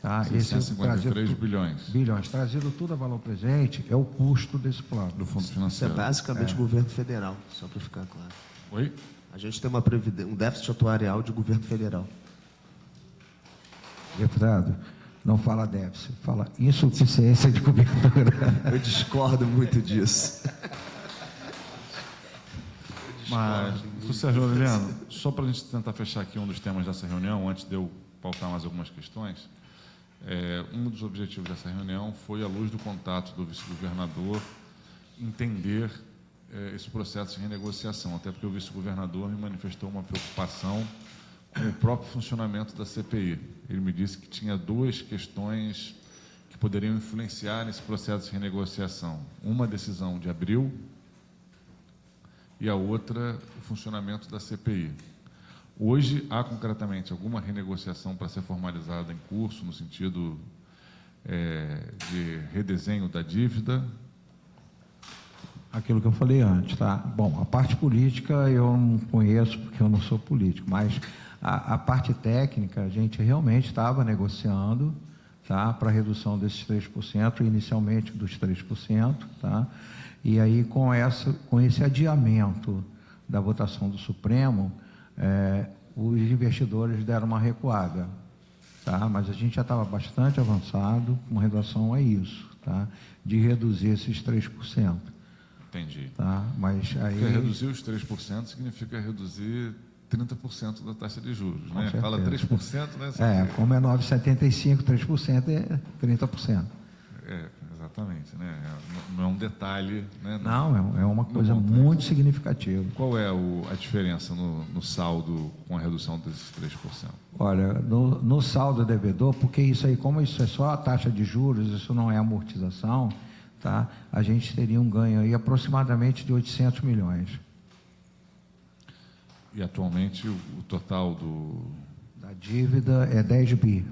Tá? 653 bilhões. Bilhões. Trazido tudo a valor presente, é o custo desse plano. Do Fundo Isso Financeiro. é basicamente governo federal, só para ficar claro. Oi? A gente tem um déficit atuarial de governo federal. Deputado, não fala déficit, fala insuficiência de cobertura. Eu discordo muito disso. Mas, Sérgio Aureliano, só para a gente tentar fechar aqui um dos temas dessa reunião, antes de eu pautar mais algumas questões, um dos objetivos dessa reunião foi, à luz do contato do vice-governador, entender esse processo de renegociação, até porque o vice-governador me manifestou uma preocupação com o próprio funcionamento da CPI. Ele me disse que tinha duas questões que poderiam influenciar nesse processo de renegociação. Uma, a decisão de abril, e a outra, o funcionamento da CPI. Hoje, há concretamente alguma renegociação para ser formalizada em curso, no sentido de redesenho da dívida? Aquilo que eu falei antes, tá? Bom, a parte política eu não conheço, porque eu não sou político, mas a parte técnica, a gente realmente estava negociando, tá? Para a redução desses 3%, inicialmente dos 3%, tá? E aí, com esse adiamento da votação do Supremo, os investidores deram uma recuada, tá? Mas a gente já estava bastante avançado com relação a isso, tá? De reduzir esses 3%. Entendi. Tá? Mas aí... Porque reduzir os 3% significa reduzir 30% da taxa de juros, né? Certeza. Fala 3%, né? Como é 9,75%, 3% é 30%. Exatamente, né? Não é um detalhe, né? Não, é uma coisa muito significativa. Qual é a diferença no saldo com a redução desses 3%? Olha, no saldo devedor, porque isso aí, como isso é só a taxa de juros, isso não é amortização, tá? A gente teria um ganho aí aproximadamente de 800 milhões. E atualmente o total da dívida é 10 bi.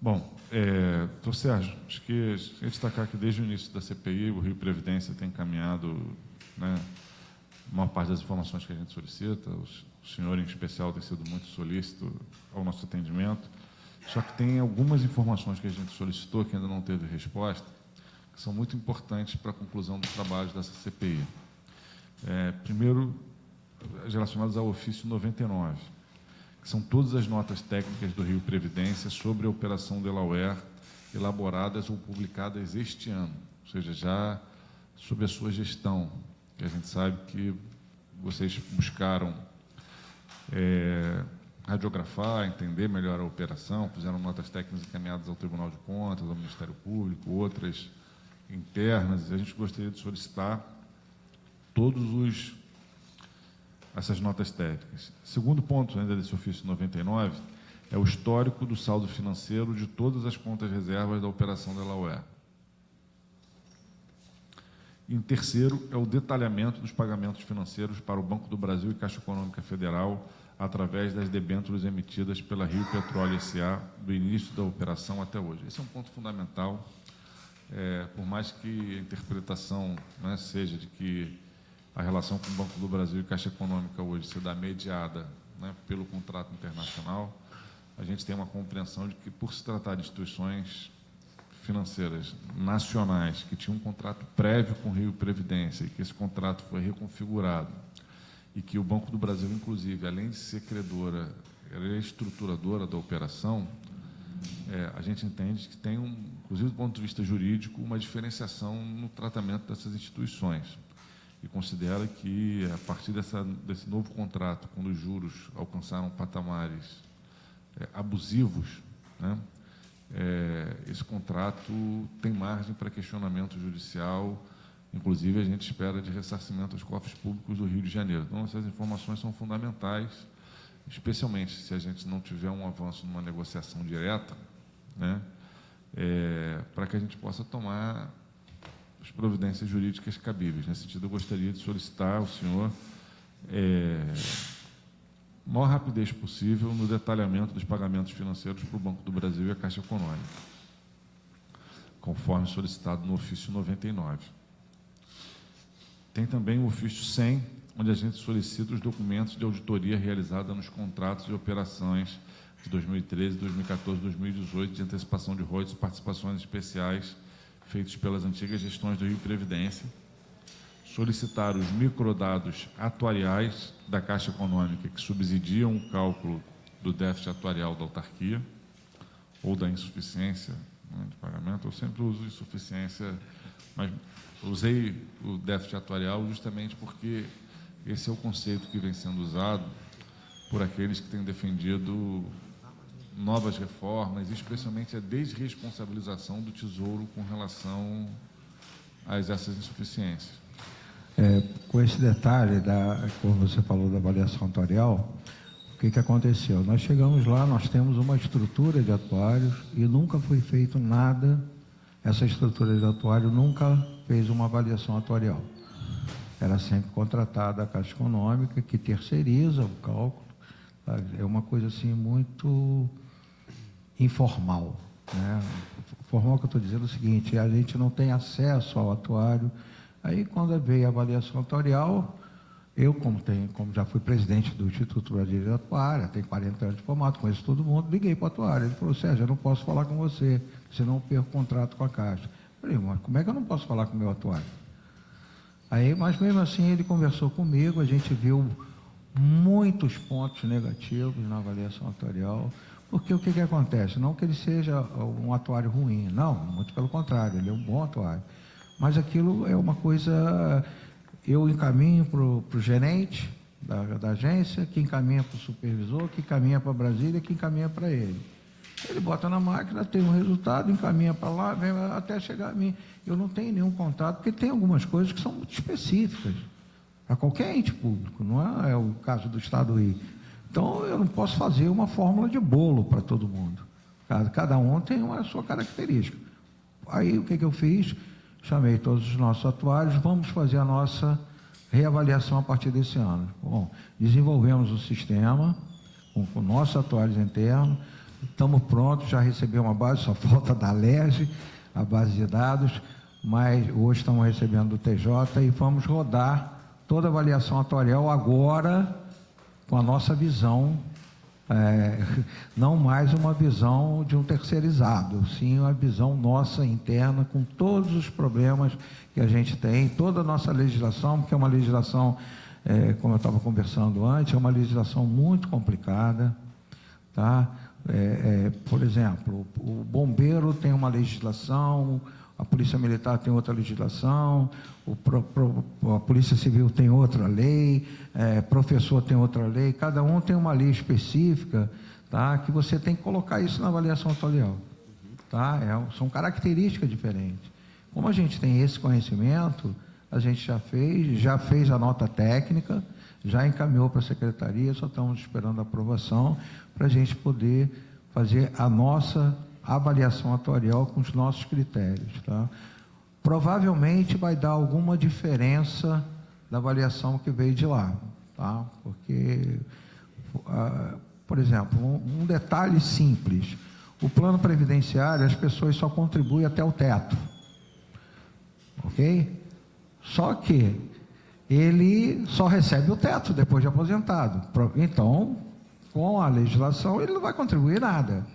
Bom, doutor Sérgio, acho que destacar que desde o início da CPI, o Rio Previdência tem encaminhado, né, a maior parte das informações que a gente solicita, o senhor em especial tem sido muito solícito ao nosso atendimento, só que tem algumas informações que a gente solicitou que ainda não teve resposta, que são muito importantes para a conclusão dos trabalhos dessa CPI. Primeiro, relacionados ao ofício 99, que são todas as notas técnicas do Rio Previdência sobre a Operação Delaware, elaboradas ou publicadas este ano, ou seja, já sob a sua gestão, que a gente sabe que vocês buscaram radiografar, entender melhor a operação, fizeram notas técnicas encaminhadas ao Tribunal de Contas, ao Ministério Público, outras internas, e a gente gostaria de solicitar essas notas técnicas. Segundo ponto ainda desse ofício 99 é o histórico do saldo financeiro de todas as contas reservas da Operação Delaware. Em terceiro, é o detalhamento dos pagamentos financeiros para o Banco do Brasil e Caixa Econômica Federal através das debêntures emitidas pela Rio Petróleo S.A. do início da operação até hoje. Esse é um ponto fundamental, por mais que a interpretação, né, seja de que a relação com o Banco do Brasil e Caixa Econômica hoje se dá mediada, né, pelo contrato internacional, a gente tem uma compreensão de que, por se tratar de instituições financeiras nacionais que tinham um contrato prévio com o Rio Previdência e que esse contrato foi reconfigurado e que o Banco do Brasil, inclusive, além de ser credora, ela é estruturadora da operação, a gente entende que tem, inclusive do ponto de vista jurídico, uma diferenciação no tratamento dessas instituições e considera que, a partir desse novo contrato, quando os juros alcançaram patamares abusivos, né, esse contrato tem margem para questionamento judicial, inclusive a gente espera de ressarcimento aos cofres públicos do Rio de Janeiro. Então, essas informações são fundamentais, especialmente se a gente não tiver um avanço numa negociação direta, né, para que a gente possa tomar as providências jurídicas cabíveis. Nesse sentido, eu gostaria de solicitar ao senhor a maior rapidez possível no detalhamento dos pagamentos financeiros para o Banco do Brasil e a Caixa Econômica, conforme solicitado no ofício 99. Tem também o ofício 100, onde a gente solicita os documentos de auditoria realizada nos contratos e operações de 2013, 2014 e 2018 de antecipação de royalties e participações especiais feitos pelas antigas gestões do Rio Previdência, solicitar os microdados atuariais da Caixa Econômica que subsidiam o cálculo do déficit atuarial da autarquia ou da insuficiência, né, de pagamento. Eu sempre uso insuficiência, mas usei o déficit atuarial justamente porque esse é o conceito que vem sendo usado por aqueles que têm defendido novas reformas, especialmente a desresponsabilização do Tesouro com relação a essas insuficiências. Com esse detalhe, como você falou da avaliação atuarial, o que aconteceu? Nós chegamos lá, nós temos uma estrutura de atuários e nunca foi feito nada, essa estrutura de atuário nunca fez uma avaliação atuarial. Era sempre contratada a Caixa Econômica, que terceiriza o cálculo, tá? É uma coisa assim muito informal, né? Formal que eu estou dizendo é o seguinte: a gente não tem acesso ao atuário. Aí, quando veio a avaliação atuarial, eu, como já fui presidente do Instituto Brasileiro de Atuária, tenho 40 anos de formato, conheço todo mundo, liguei para o atuário. Ele falou: Sérgio, eu não posso falar com você, senão eu perco o contrato com a Caixa. Eu falei: mas como é que eu não posso falar com o meu atuário? Aí, mas mesmo assim, ele conversou comigo, a gente viu muitos pontos negativos na avaliação atuarial, porque o que acontece? Não que ele seja um atuário ruim, não, muito pelo contrário, ele é um bom atuário. Mas aquilo é uma coisa, eu encaminho para o gerente da agência, que encaminha para o supervisor, que encaminha para Brasília, que encaminha para ele. Ele bota na máquina, tem um resultado, encaminha para lá, vem até chegar a mim. Eu não tenho nenhum contato, porque tem algumas coisas que são muito específicas para qualquer ente público, não é o caso do Estado do Rio. Então, eu não posso fazer uma fórmula de bolo para todo mundo. Cada um tem a sua característica. Aí, o que eu fiz? Chamei todos os nossos atuários, vamos fazer a nossa reavaliação a partir desse ano. Bom, desenvolvemos o sistema com nossos atuários internos, estamos prontos, já recebemos uma base, só falta da LERJ, a base de dados, mas hoje estamos recebendo do TJ e vamos rodar toda a avaliação atuarial agora com a nossa visão não mais uma visão de um terceirizado, sim uma visão nossa interna, com todos os problemas que a gente tem, toda a nossa legislação, porque é uma legislação, como eu estava conversando antes, é uma legislação muito complicada, tá? Por exemplo, o bombeiro tem uma legislação, a Polícia Militar tem outra legislação, a Polícia Civil tem outra lei, professor tem outra lei, cada um tem uma lei específica, tá? Que você tem que colocar isso na avaliação atuarial. Tá? São características diferentes. Como a gente tem esse conhecimento, a gente já fez a nota técnica, já encaminhou para a Secretaria, só estamos esperando a aprovação para a gente poder fazer a nossa avaliação atuarial com os nossos critérios. Tá? Provavelmente vai dar alguma diferença da avaliação que veio de lá, tá? Porque, por exemplo, um detalhe simples, o plano previdenciário, as pessoas só contribuem até o teto, ok? Só que ele só recebe o teto depois de aposentado, então, com a legislação, ele não vai contribuir nada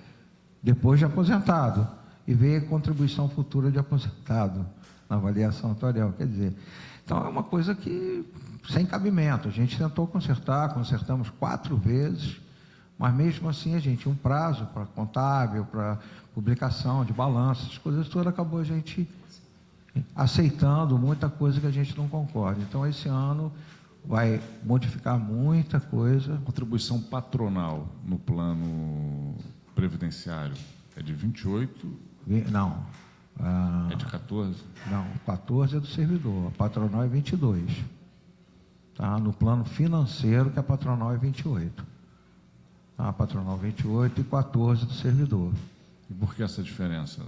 depois de aposentado, e veio a contribuição futura de aposentado na avaliação atuarial, quer dizer, então é uma coisa que sem cabimento. A gente tentou consertamos 4 vezes, mas mesmo assim a gente tinha um prazo para contábil, para publicação de balanço, as coisas todas, acabou a gente aceitando muita coisa que a gente não concorda. Então esse ano vai modificar muita coisa. Contribuição patronal no plano previdenciário é de 28? Não. É de 14? Não, 14 é do servidor, a patronal é 22. Tá? No plano financeiro, que a patronal é 28. Tá? A patronal 28 e 14 do servidor. E por que essa diferença?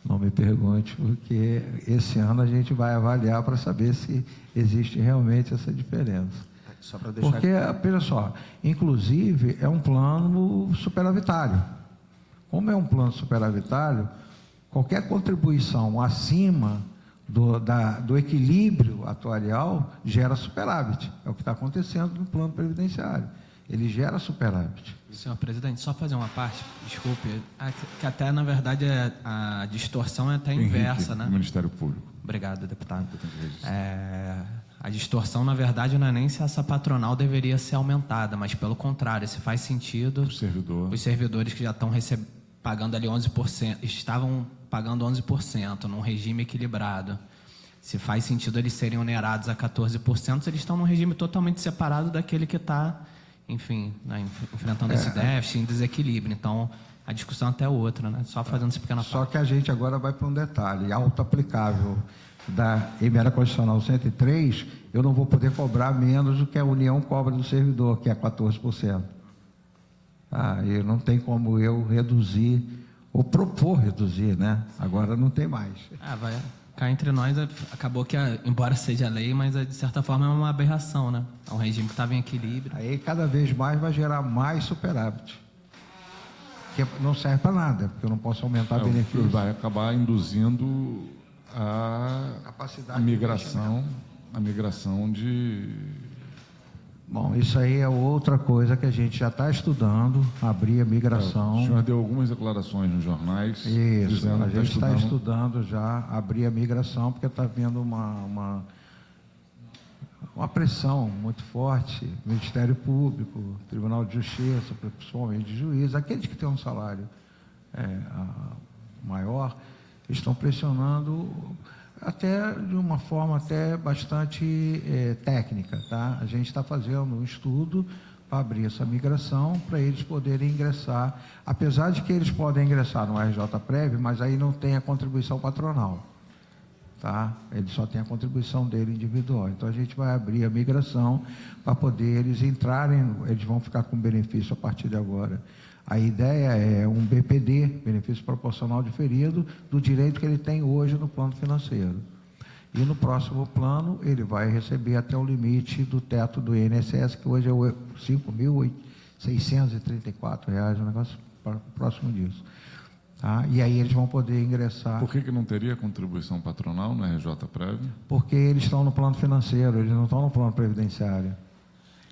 Não me pergunte, porque esse ano a gente vai avaliar para saber se existe realmente essa diferença. Só para deixar... Porque, olha só, inclusive é um plano superavitário. Como é um plano superavitário, qualquer contribuição acima do equilíbrio atuarial gera superávit. É o que está acontecendo no plano previdenciário. Ele gera superávit. Senhor presidente, só fazer uma parte, desculpe, que até, na verdade, a distorção é até inversa, né? Do Ministério Público. Obrigado, deputado. A distorção, na verdade, não é nem se essa patronal deveria ser aumentada, mas, pelo contrário, se faz sentido... O servidor. Os servidores que já estão pagando ali 11%, estavam pagando 11%, num regime equilibrado. Se faz sentido eles serem onerados a 14%, eles estão num regime totalmente separado daquele que está, enfim, né, enfrentando esse déficit, em desequilíbrio. Então, a discussão até é outra, né? Só fazendo essa pequena parte. Só que a gente agora vai para um detalhe, auto-aplicável da emenda constitucional 103, eu não vou poder cobrar menos do que a União cobra do servidor, que é 14%. E não tem como eu reduzir, ou propor reduzir, né? Agora não tem mais. Vai cá entre nós, acabou que, embora seja lei, mas de certa forma é uma aberração, né? É um regime que estava em equilíbrio. Aí cada vez mais vai gerar mais superávit, que não serve para nada, porque eu não posso aumentar benefícios. Vai acabar induzindo a migração de... Bom, isso aí é outra coisa que a gente já está estudando, abrir a migração. O senhor deu algumas declarações nos jornais. Isso, a gente está estudando já abrir a migração, porque está havendo uma pressão muito forte, Ministério Público, Tribunal de Justiça, principalmente de juízes, aqueles que têm um salário maior, estão pressionando até de uma forma até bastante técnica, tá? A gente está fazendo um estudo para abrir essa migração, para eles poderem ingressar, apesar de que eles podem ingressar no RJ-Prev, mas aí não tem a contribuição patronal, tá? Ele só tem a contribuição dele individual. Então a gente vai abrir a migração para poder eles entrarem, eles vão ficar com benefício a partir de agora. A ideia é um BPD, benefício proporcional diferido, do direito que ele tem hoje no plano financeiro. E no próximo plano, ele vai receber até o limite do teto do INSS, que hoje é R$ 5.634, um negócio próximo disso. Tá? E aí eles vão poder ingressar... Por que não teria contribuição patronal no RJ-Prev? Porque eles estão no plano financeiro, eles não estão no plano previdenciário.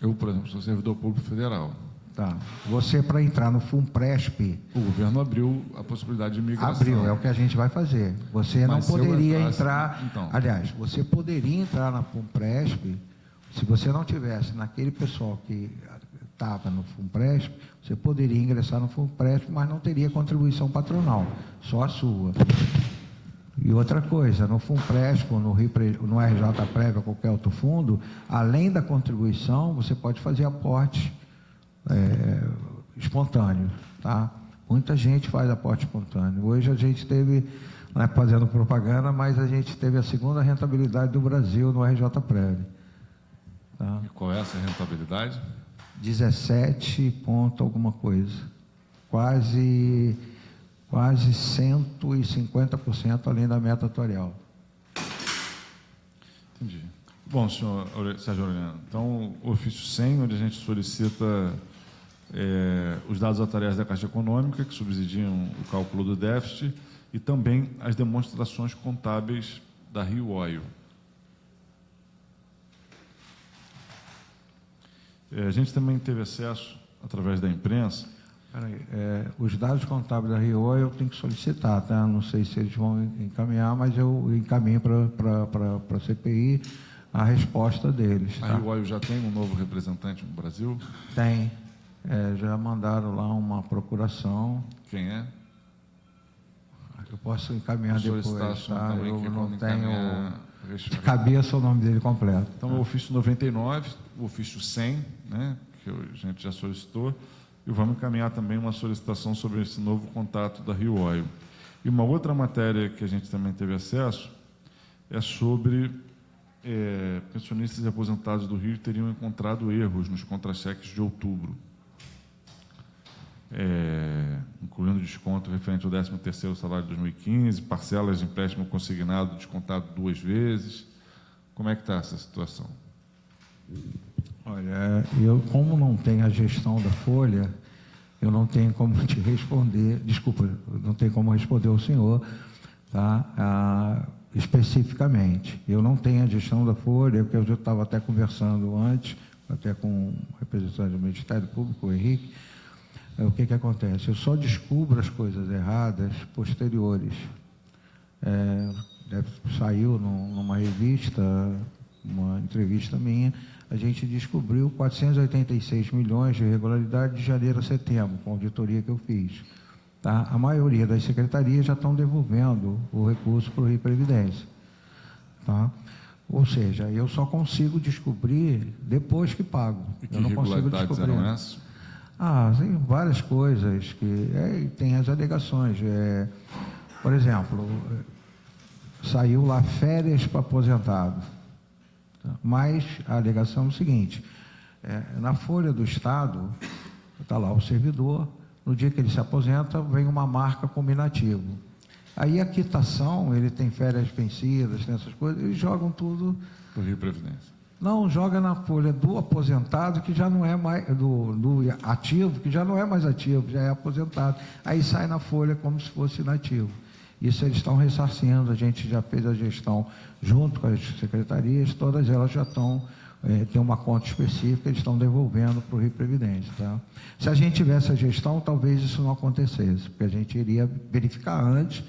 Eu, por exemplo, sou servidor público federal. Tá. Você, para entrar no FUNPRESP, O governo abriu a possibilidade de migração. abriu, é o que a gente vai fazer. Você Mas não se eu poderia entrasse, entrar. então. Aliás, você poderia entrar na FUNPRESP se você não tivesse naquele pessoal que estava no FUNPRESP, você poderia ingressar no FUNPRESP, mas não teria contribuição patronal, só a sua. E outra coisa, no FUNPRESP, no RJ Prévia, qualquer outro fundo, além da contribuição, você pode fazer aportes espontâneo, tá? Muita gente faz aporte espontâneo. Hoje a gente teve, não é fazendo propaganda, mas a gente teve a segunda rentabilidade do Brasil no RJ Prev. Tá? E qual é essa rentabilidade? 17 ponto alguma coisa. Quase 150% além da meta atuarial. Entendi. Bom, senhor Sérgio Aureliano, então, o ofício 100, onde a gente solicita os dados atuariais da Caixa Econômica, que subsidiam o cálculo do déficit, e também as demonstrações contábeis da Rio Oil. A gente também teve acesso, através da imprensa... Peraí, os dados contábeis da Rio Oil eu tenho que solicitar, tá? Não sei se eles vão encaminhar, mas eu encaminho para a CPI a resposta deles. A Tá? Rio Oil já tem um novo representante no Brasil? Tem. Já mandaram lá uma procuração. Quem é? Eu posso encaminhar Vou solicitar depois, a senhora tá? também, Eu que não quando tenho encaminhar, de cabeça o nome dele completo. Então, o ofício 99, o ofício 100, né, que a gente já solicitou, e vamos encaminhar também uma solicitação sobre esse novo contato da Rio Oil. E uma outra matéria que a gente também teve acesso é sobre pensionistas e aposentados do Rio teriam encontrado erros nos contra-cheques de outubro, incluindo desconto referente ao 13º salário de 2015, parcelas de empréstimo consignado descontado 2 vezes. Como é que está essa situação? Olha, eu, como não tenho a gestão da Folha, eu não tenho como te responder, desculpa, não tenho como responder ao senhor, tá? Especificamente. Eu não tenho a gestão da Folha, porque eu já estava até conversando antes, até com o representante do Ministério Público, o Henrique. O que acontece? Eu só descubro as coisas erradas posteriores. Saiu numa revista, uma entrevista minha, a gente descobriu 486 milhões de irregularidade de janeiro a setembro, com a auditoria que eu fiz. Tá? A maioria das secretarias já estão devolvendo o recurso para o Rio Previdência. Tá? Ou seja, eu só consigo descobrir depois que pago. E que eu não consigo irregularidades descobrir. eram essas? Tem várias coisas que tem as alegações. Por exemplo, saiu lá férias para aposentado. Tá? Mas a alegação é o seguinte: na folha do Estado, está lá o servidor, no dia que ele se aposenta, vem uma marca combinativo. Aí a quitação, ele tem férias vencidas, tem essas coisas, eles jogam tudo. Do Rio Previdência. Não, joga na folha do aposentado, que já não é mais, do ativo, que já não é mais ativo, já é aposentado. Aí sai na folha como se fosse inativo. Isso eles estão ressarcindo, a gente já fez a gestão junto com as secretarias, todas elas já estão, tem uma conta específica, eles estão devolvendo para o Rio Previdência. Tá? Se a gente tivesse a gestão, talvez isso não acontecesse, porque a gente iria verificar antes,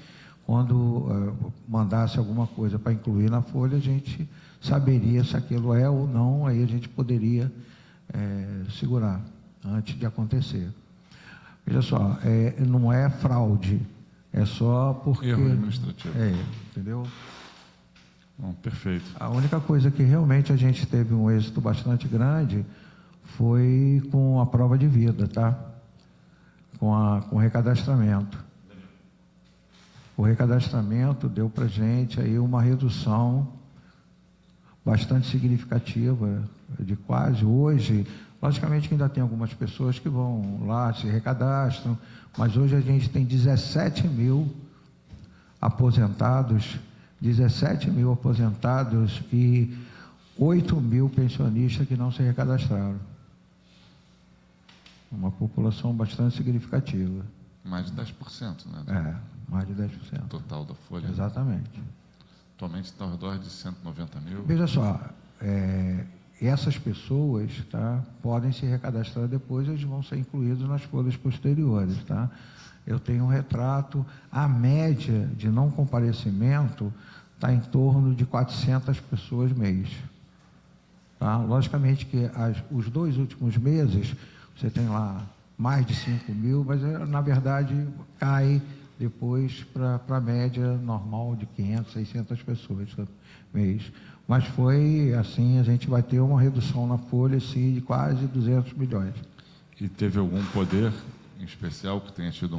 quando mandasse alguma coisa para incluir na folha, a gente saberia se aquilo é ou não, aí a gente poderia segurar antes de acontecer. Veja só, não é fraude, é só porque... Erro administrativo. Entendeu? Bom, perfeito. A única coisa que realmente a gente teve um êxito bastante grande foi com a prova de vida, tá? Com o recadastramento. O recadastramento deu para a gente aí uma redução bastante significativa, de quase hoje. Logicamente que ainda tem algumas pessoas que vão lá, se recadastram, mas hoje a gente tem 17 mil aposentados e 8 mil pensionistas que não se recadastraram. Uma população bastante significativa. Mais de 10%, né? Mais de 10%. Total da folha. Exatamente. Atualmente está ao redor de 190 mil. Veja só, essas pessoas, tá, podem se recadastrar depois, eles vão ser incluídos nas folhas posteriores, tá? Eu tenho um retrato, a média de não comparecimento está em torno de 400 pessoas mês. Tá? Logicamente que os 2 últimos meses, você tem lá mais de 5 mil, mas na verdade cai depois para a média normal de 500, 600 pessoas mês. Mas foi assim, a gente vai ter uma redução na folha sim, de quase 200 milhões. E teve algum poder em especial que tenha tido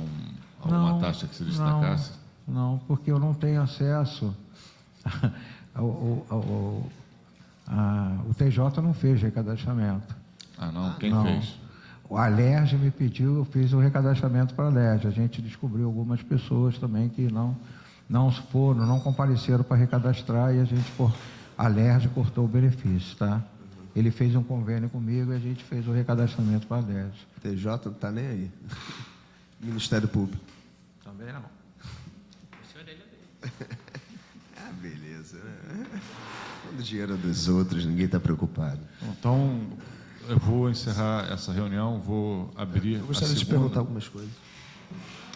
alguma taxa que se destacasse? Não, porque eu não tenho acesso. O TJ não fez recadastramento. Ah, não? Quem fez? O Alerj me pediu, eu fiz o recadastramento para a Alerj. A gente descobriu algumas pessoas também que não compareceram para recadastrar e a Alerj cortou o benefício, tá? Ele fez um convênio comigo e a gente fez o recadastramento para a Alerj. TJ não está nem aí. Ministério Público. Também não. Ah, beleza. Quando o dinheiro é dos outros, ninguém está preocupado. Então, eu vou encerrar essa reunião, vou abrir Eu gostaria a de segunda. perguntar algumas coisas.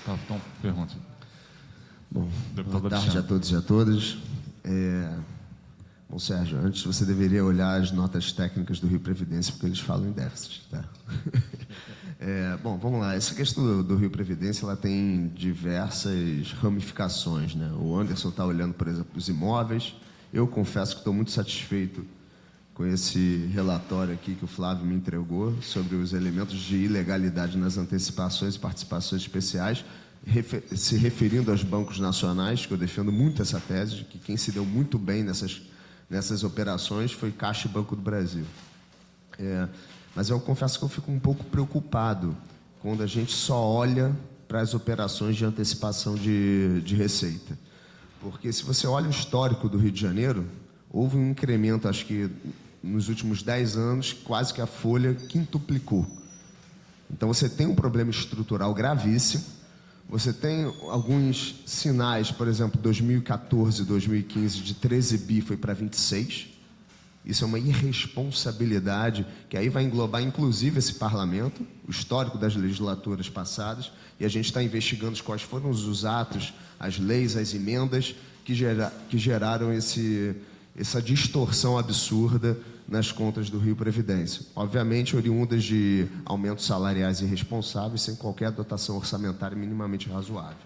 Tá, então, pergunta. Bom, Deputado boa tarde Alexandre. a todos e a todas. Bom, Sérgio, antes você deveria olhar as notas técnicas do Rio Previdência, porque eles falam em déficit, tá? Bom, vamos lá. Essa questão do Rio Previdência, ela tem diversas ramificações, né? O Anderson está olhando, por exemplo, os imóveis. Eu confesso que estou muito satisfeito com esse relatório aqui que o Flávio me entregou sobre os elementos de ilegalidade nas antecipações e participações especiais, se referindo aos bancos nacionais, que eu defendo muito essa tese, de que quem se deu muito bem nessas operações foi Caixa e Banco do Brasil. Mas eu confesso que eu fico um pouco preocupado quando a gente só olha para as operações de antecipação de receita. Porque se você olha o histórico do Rio de Janeiro, houve um incremento, acho que nos últimos 10 anos, quase que a folha quintuplicou. Então você tem um problema estrutural gravíssimo, você tem alguns sinais, por exemplo, 2014, 2015, de 13 bi foi para 26. Isso é uma irresponsabilidade que aí vai englobar, inclusive, esse parlamento, o histórico das legislaturas passadas, e a gente está investigando quais foram os atos, as leis, as emendas que geraram essa distorção absurda nas contas do Rio Previdência. Obviamente, oriundas de aumentos salariais irresponsáveis, sem qualquer dotação orçamentária minimamente razoável.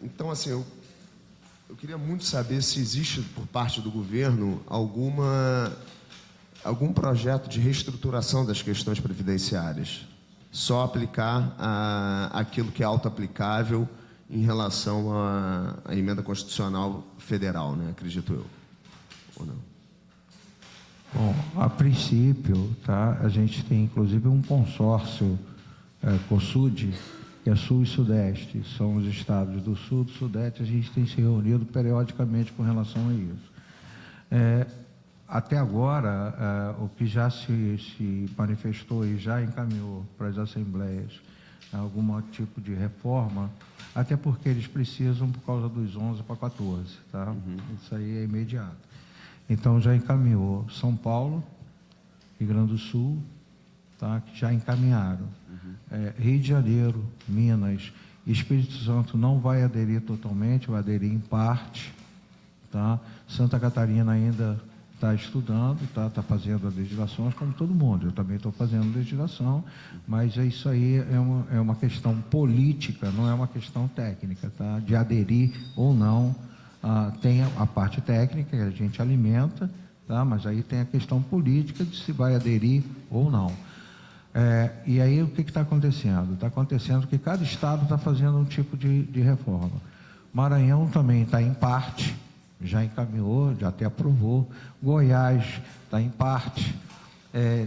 Então, assim, eu queria muito saber se existe, por parte do governo, algum projeto de reestruturação das questões previdenciárias. Só aplicar aquilo que é auto-aplicável em relação à emenda constitucional federal, né? Acredito eu. Ou não? Bom, a princípio, tá, a gente tem inclusive um consórcio COSUD, que é Sul e Sudeste, são os estados do Sul e do Sudeste, a gente tem se reunido periodicamente com relação a isso. Até agora, o que já se manifestou e já encaminhou para as assembleias algum tipo de reforma, até porque eles precisam por causa dos 11 para 14, tá? Isso aí é imediato. Então, já encaminhou São Paulo, Rio Grande do Sul, tá? Que já encaminharam. Rio de Janeiro, Minas, Espírito Santo não vai aderir totalmente, vai aderir em parte, tá? Santa Catarina ainda está estudando, está fazendo as legislações, como todo mundo. Eu também estou fazendo legislação, mas isso aí é uma questão política, não é uma questão técnica, tá? De aderir ou não. Tem a parte técnica que a gente alimenta, tá? Mas aí tem a questão política de se vai aderir ou não. E aí o que está acontecendo? Está acontecendo que cada estado está fazendo um tipo de reforma. Maranhão também está em parte, já encaminhou, já até aprovou. Goiás está em parte.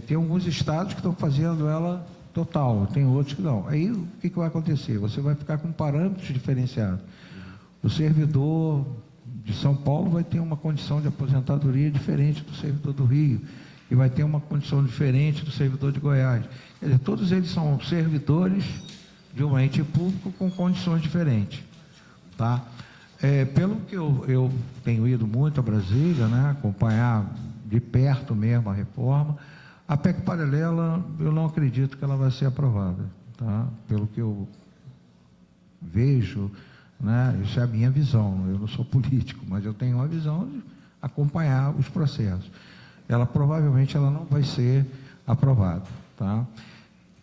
Tem alguns estados que estão fazendo ela total, tem outros que não. Aí o que vai acontecer? Você vai ficar com parâmetros diferenciados. O servidor de São Paulo vai ter uma condição de aposentadoria diferente do servidor do Rio, e vai ter uma condição diferente do servidor de Goiás. Quer dizer, todos eles são servidores de um ente público com condições diferentes, pelo que eu tenho ido muito a Brasília, né, acompanhar de perto mesmo a reforma. A PEC paralela, eu não acredito que ela vai ser aprovada, tá? Pelo que eu vejo, né? Isso é a minha visão, eu não sou político, mas eu tenho uma visão de acompanhar os processos. Provavelmente ela não vai ser aprovada, tá?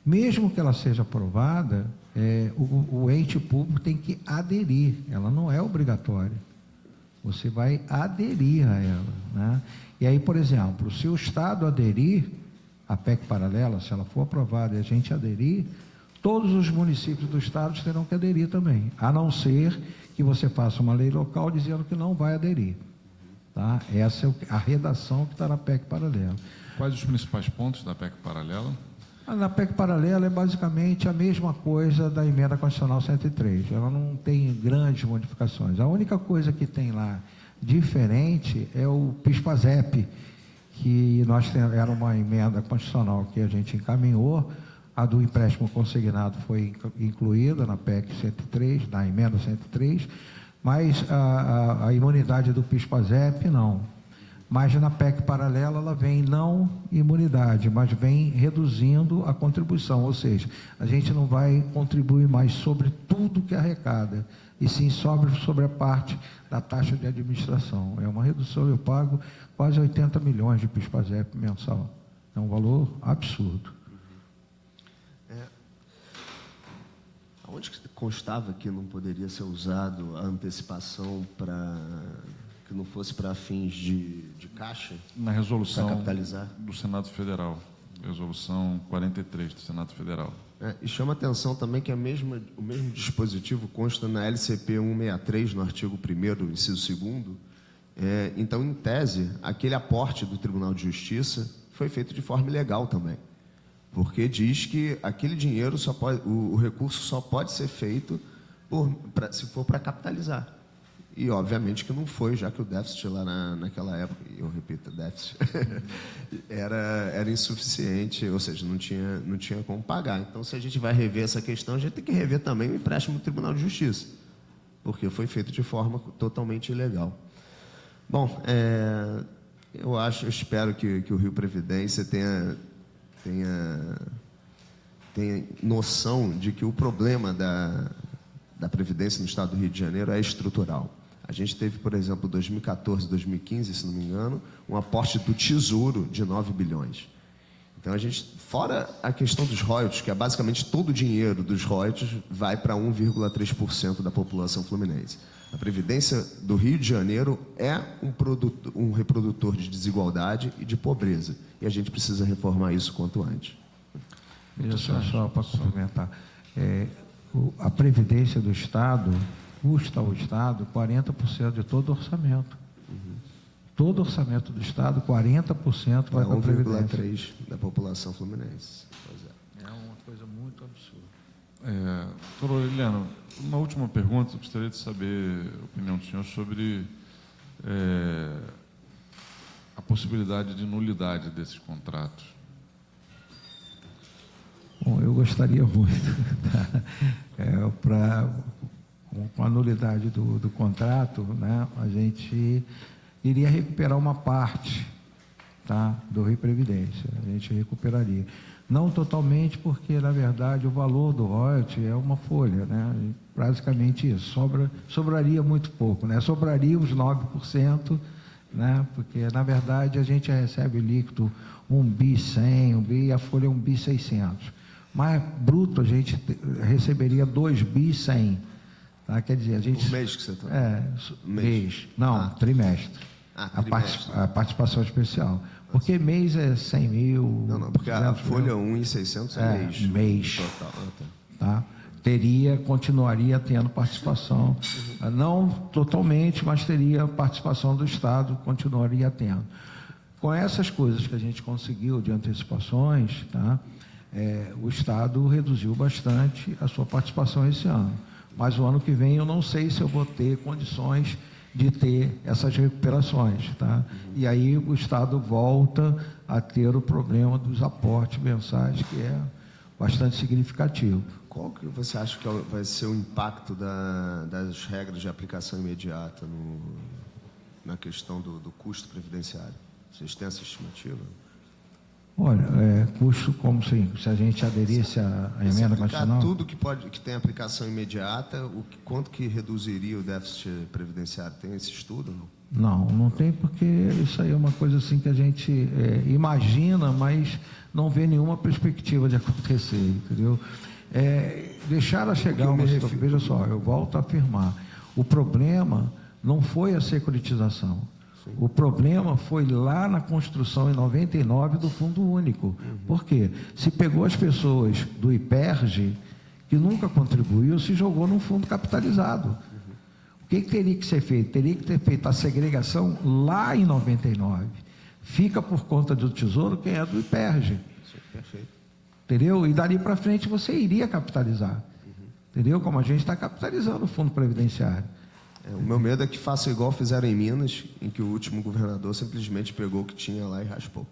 Mesmo que ela seja aprovada, o ente público tem que aderir, ela não é obrigatória. Você vai aderir a ela, né? E aí, por exemplo, se o Estado aderir à PEC paralela, se ela for aprovada e a gente aderir, todos os municípios do Estado terão que aderir também, a não ser que você faça uma lei local dizendo que não vai aderir. Tá? Essa é a redação que está na PEC paralela. Quais os principais pontos da PEC paralela? Na PEC paralela é basicamente a mesma coisa da emenda constitucional 103. Ela não tem grandes modificações. A única coisa que tem lá diferente é o PIS/PASEP, que era uma emenda constitucional que a gente encaminhou. A do empréstimo consignado foi incluída na PEC 103, na emenda 103, mas a imunidade do PIS/PASEP não. Mas na PEC paralela ela vem não imunidade, mas vem reduzindo a contribuição, ou seja, a gente não vai contribuir mais sobre tudo que arrecada, e sim sobre a parte da taxa de administração. É uma redução, eu pago quase 80 milhões de PIS/PASEP mensal. É um valor absurdo. Onde constava que não poderia ser usado a antecipação que não fosse para fins de caixa? Na resolução para capitalizar? Do Senado Federal, resolução 43 do Senado Federal. E chama atenção também que o mesmo dispositivo consta na LCP 163, no artigo 1º, inciso 2º. Então, em tese, aquele aporte do Tribunal de Justiça foi feito de forma ilegal também, porque diz que aquele dinheiro o recurso só pode ser feito se for para capitalizar. E, obviamente, que não foi, já que o déficit lá naquela época, e eu repito, déficit, era insuficiente, ou seja, não tinha como pagar. Então, se a gente vai rever essa questão, a gente tem que rever também o empréstimo do Tribunal de Justiça, porque foi feito de forma totalmente ilegal. Bom, eu espero que o Rio Previdência tenha noção de que o problema da Previdência no Estado do Rio de Janeiro é estrutural. A gente teve, por exemplo, 2014, 2015, se não me engano, um aporte do Tesouro de 9 bilhões. Então, fora a questão dos royalties, que é basicamente todo o dinheiro dos royalties vai para 1,3% da população fluminense. A Previdência do Rio de Janeiro é um reprodutor de desigualdade e de pobreza. E a gente precisa reformar isso quanto antes. Só para complementar. A Previdência do Estado custa ao Estado 40% de todo o orçamento. Todo o orçamento do Estado, 40% vai para a Previdência. 1,3% da população fluminense. É uma coisa muito absurda. Doutor Aureliano, uma última pergunta, eu gostaria de saber a opinião do senhor sobre a possibilidade de nulidade desses contratos. Bom, eu gostaria muito, tá? Com a nulidade do contrato, né, a gente iria recuperar uma parte, tá, do Rio Previdência, a gente recuperaria. Não totalmente, porque, na verdade, o valor do royalty é uma folha, né, basicamente isso, sobraria muito pouco, né, sobraria os 9%, né, porque, na verdade, a gente recebe líquido 1.100 bi, e a folha é 1.600. Mas, bruto, a gente receberia 2.100. Tá? Quer dizer, a gente... Por mês que você está? Mês. Não, trimestre. Trimestre. A participação especial. Porque mês é 100 mil... Não, porque a folha 1.600 é mês. Mês. Total. Tá? Continuaria tendo participação, não totalmente, mas teria participação do Estado, continuaria tendo. Com essas coisas que a gente conseguiu de antecipações, tá? O Estado reduziu bastante a sua participação esse ano. Mas o ano que vem eu não sei se eu vou ter condições de ter essas recuperações, tá? E aí o Estado volta a ter o problema dos aportes mensais, que é bastante significativo. Qual que você acha que vai ser o impacto das regras de aplicação imediata na questão do custo previdenciário? Vocês têm essa estimativa? Olha, custo como se a gente aderisse à emenda constitucional? Tudo que tem aplicação imediata, quanto que reduziria o déficit previdenciário? Tem esse estudo? Não tem, porque isso aí é uma coisa assim que a gente imagina, mas não vê nenhuma perspectiva de acontecer, entendeu? Deixar ela chegar uma situação. Veja só, eu volto a afirmar, o problema não foi a securitização. Sim. O problema foi lá na construção em 99 do Fundo Único. Por quê? Se pegou as pessoas do IPERJ, que nunca contribuiu, se jogou num fundo capitalizado. O que teria que ser feito? Teria que ter feito a segregação lá em 99. Fica por conta do Tesouro quem é do IPERJ. Sim, perfeito. Entendeu? E dali para frente você iria capitalizar. Entendeu? Como a gente está capitalizando o Fundo Previdenciário. O meu medo é que faça igual fizeram em Minas, em que o último governador simplesmente pegou o que tinha lá e raspou.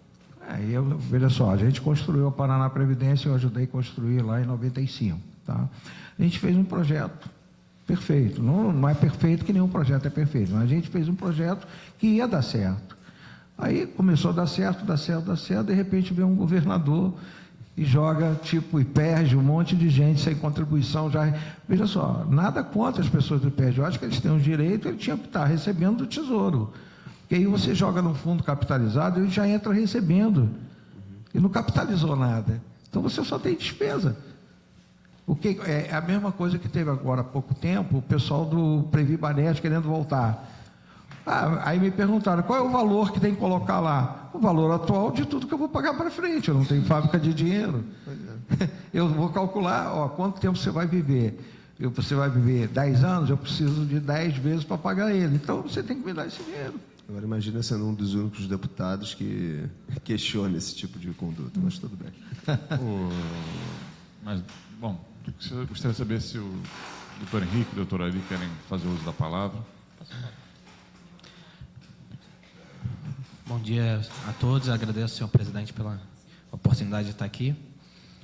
Veja só, a gente construiu a Paraná Previdência, eu ajudei a construir lá em 95. Tá? A gente fez um projeto perfeito. Não é perfeito que nenhum projeto é perfeito, mas a gente fez um projeto que ia dar certo. Aí começou a dar certo, de repente veio um governador e joga tipo IPERJ, um monte de gente sem contribuição. Veja só, nada contra as pessoas do IPERJ, eu acho que eles têm um direito, eles tinham que estar recebendo do Tesouro. Porque aí você joga num fundo capitalizado, ele já entra recebendo. E não capitalizou nada. Então você só tem despesa. O que é a mesma coisa que teve agora há pouco tempo, o pessoal do Previ Banespa querendo voltar. Aí me perguntaram, qual é o valor que tem que colocar lá? O valor atual de tudo que eu vou pagar para frente, eu não tenho fábrica de dinheiro. Eu vou calcular, quanto tempo você vai viver. Você vai viver 10 anos, eu preciso de 10 vezes para pagar ele. Então, você tem que me dar esse dinheiro. Agora, imagina sendo um dos únicos deputados que questiona esse tipo de conduta, mas tudo bem. Eu gostaria de saber se o doutor Henrique e o doutor Ari querem fazer uso da palavra. Bom dia a todos, agradeço, senhor presidente, pela oportunidade de estar aqui.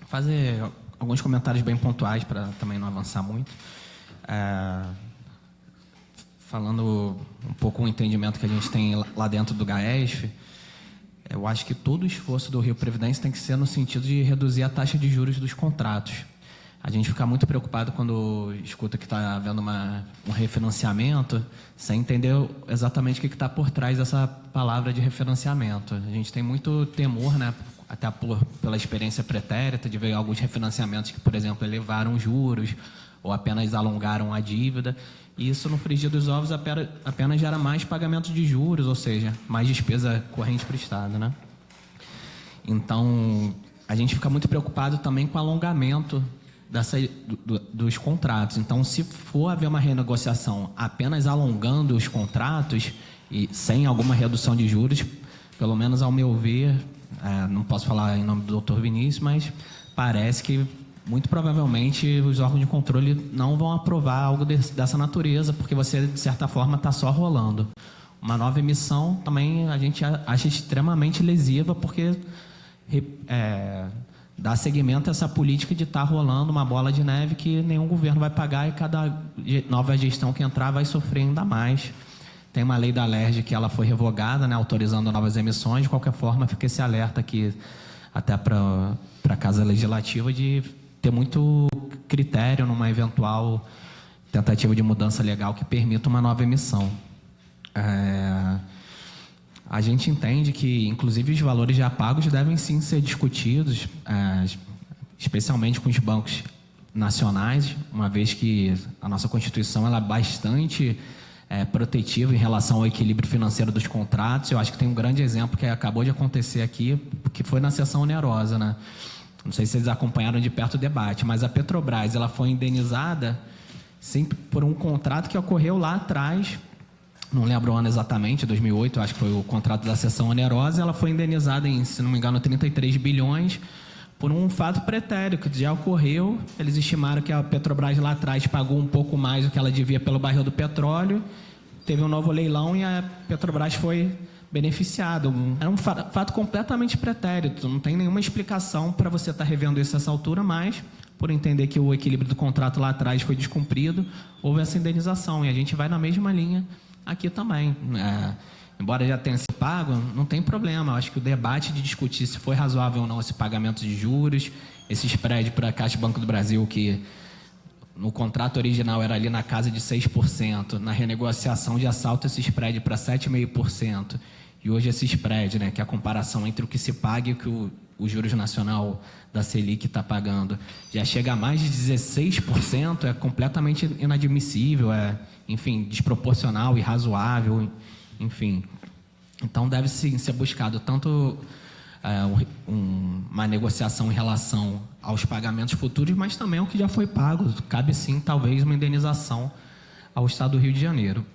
Fazer alguns comentários bem pontuais para também não avançar muito. Falando um pouco o entendimento que a gente tem lá dentro do GAESF, eu acho que todo o esforço do Rio Previdência tem que ser no sentido de reduzir a taxa de juros dos contratos. A gente fica muito preocupado quando escuta que está havendo um refinanciamento, sem entender exatamente o que está por trás dessa palavra de refinanciamento. A gente tem muito temor, né, até pela experiência pretérita, de ver alguns refinanciamentos que, por exemplo, elevaram juros ou apenas alongaram a dívida. E isso, no frigir dos ovos, apenas gera mais pagamento de juros, ou seja, mais despesa corrente para o Estado, né? Então, a gente fica muito preocupado também com o alongamento dos contratos. Então, se for haver uma renegociação apenas alongando os contratos e sem alguma redução de juros, pelo menos ao meu ver, não posso falar em nome do Dr. Vinícius, mas parece que muito provavelmente os órgãos de controle não vão aprovar algo dessa natureza, porque você, de certa forma, está só rolando. Uma nova emissão também a gente acha extremamente lesiva, porque dá seguimento a essa política de estar rolando uma bola de neve que nenhum governo vai pagar e cada nova gestão que entrar vai sofrer ainda mais. Tem uma lei da Alerj que ela foi revogada, né, autorizando novas emissões. De qualquer forma, fica esse alerta aqui até para a Casa Legislativa de ter muito critério numa eventual tentativa de mudança legal que permita uma nova emissão. A gente entende que, inclusive, os valores já pagos devem sim ser discutidos, especialmente com os bancos nacionais, uma vez que a nossa Constituição ela é bastante protetiva em relação ao equilíbrio financeiro dos contratos. Eu acho que tem um grande exemplo que acabou de acontecer aqui, que foi na sessão onerosa, né? Não sei se vocês acompanharam de perto o debate, mas a Petrobras ela foi indenizada sim, por um contrato que ocorreu lá atrás. Não lembro o ano exatamente, 2008, acho que foi o contrato da sessão onerosa. Ela foi indenizada em, se não me engano, 33 bilhões por um fato pretérito que já ocorreu. Eles estimaram que a Petrobras lá atrás pagou um pouco mais do que ela devia pelo barril do petróleo. Teve um novo leilão e a Petrobras foi beneficiada. Era um fato completamente pretérito. Não tem nenhuma explicação para você estar revendo isso a essa altura, mas por entender que o equilíbrio do contrato lá atrás foi descumprido, houve essa indenização. E a gente vai na mesma linha aqui também. embora já tenha sido pago, não tem problema. Eu acho que o debate de discutir se foi razoável ou não esse pagamento de juros, esse spread para a Caixa e Banco do Brasil, que no contrato original era ali na casa de 6%, na renegociação de assalto esse spread para 7,5%, e hoje esse spread, né, que é a comparação entre o que se paga e o que o juros nacional da Selic está pagando, já chega a mais de 16%, é completamente inadmissível, enfim, desproporcional, irrazoável, enfim. Então, deve sim ser buscado tanto uma negociação em relação aos pagamentos futuros, mas também ao que já foi pago. Cabe sim, talvez, uma indenização ao Estado do Rio de Janeiro.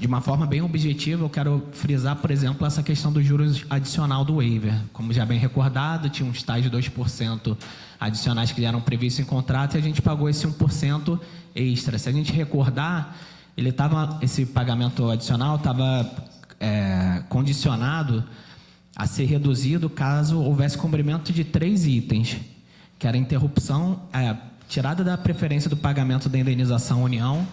De uma forma bem objetiva, eu quero frisar, por exemplo, essa questão dos juros adicional do waiver. Como já bem recordado, tinha uns tais de 2% adicionais que eram previstos em contrato e a gente pagou esse 1% extra. Se a gente recordar, esse pagamento adicional estava condicionado a ser reduzido caso houvesse cumprimento de 3 itens, que era a interrupção, tirada da preferência do pagamento da indenização União.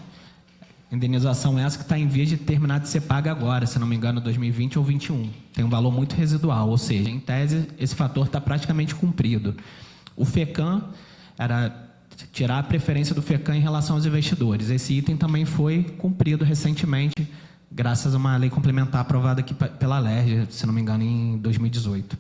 Indenização essa que está em vias de terminar de ser paga agora, se não me engano, 2020 ou 2021. Tem um valor muito residual, ou seja, em tese, esse fator está praticamente cumprido. O FECAM era tirar a preferência do FECAM em relação aos investidores. Esse item também foi cumprido recentemente, graças a uma lei complementar aprovada aqui pela LERJ, se não me engano, em 2018.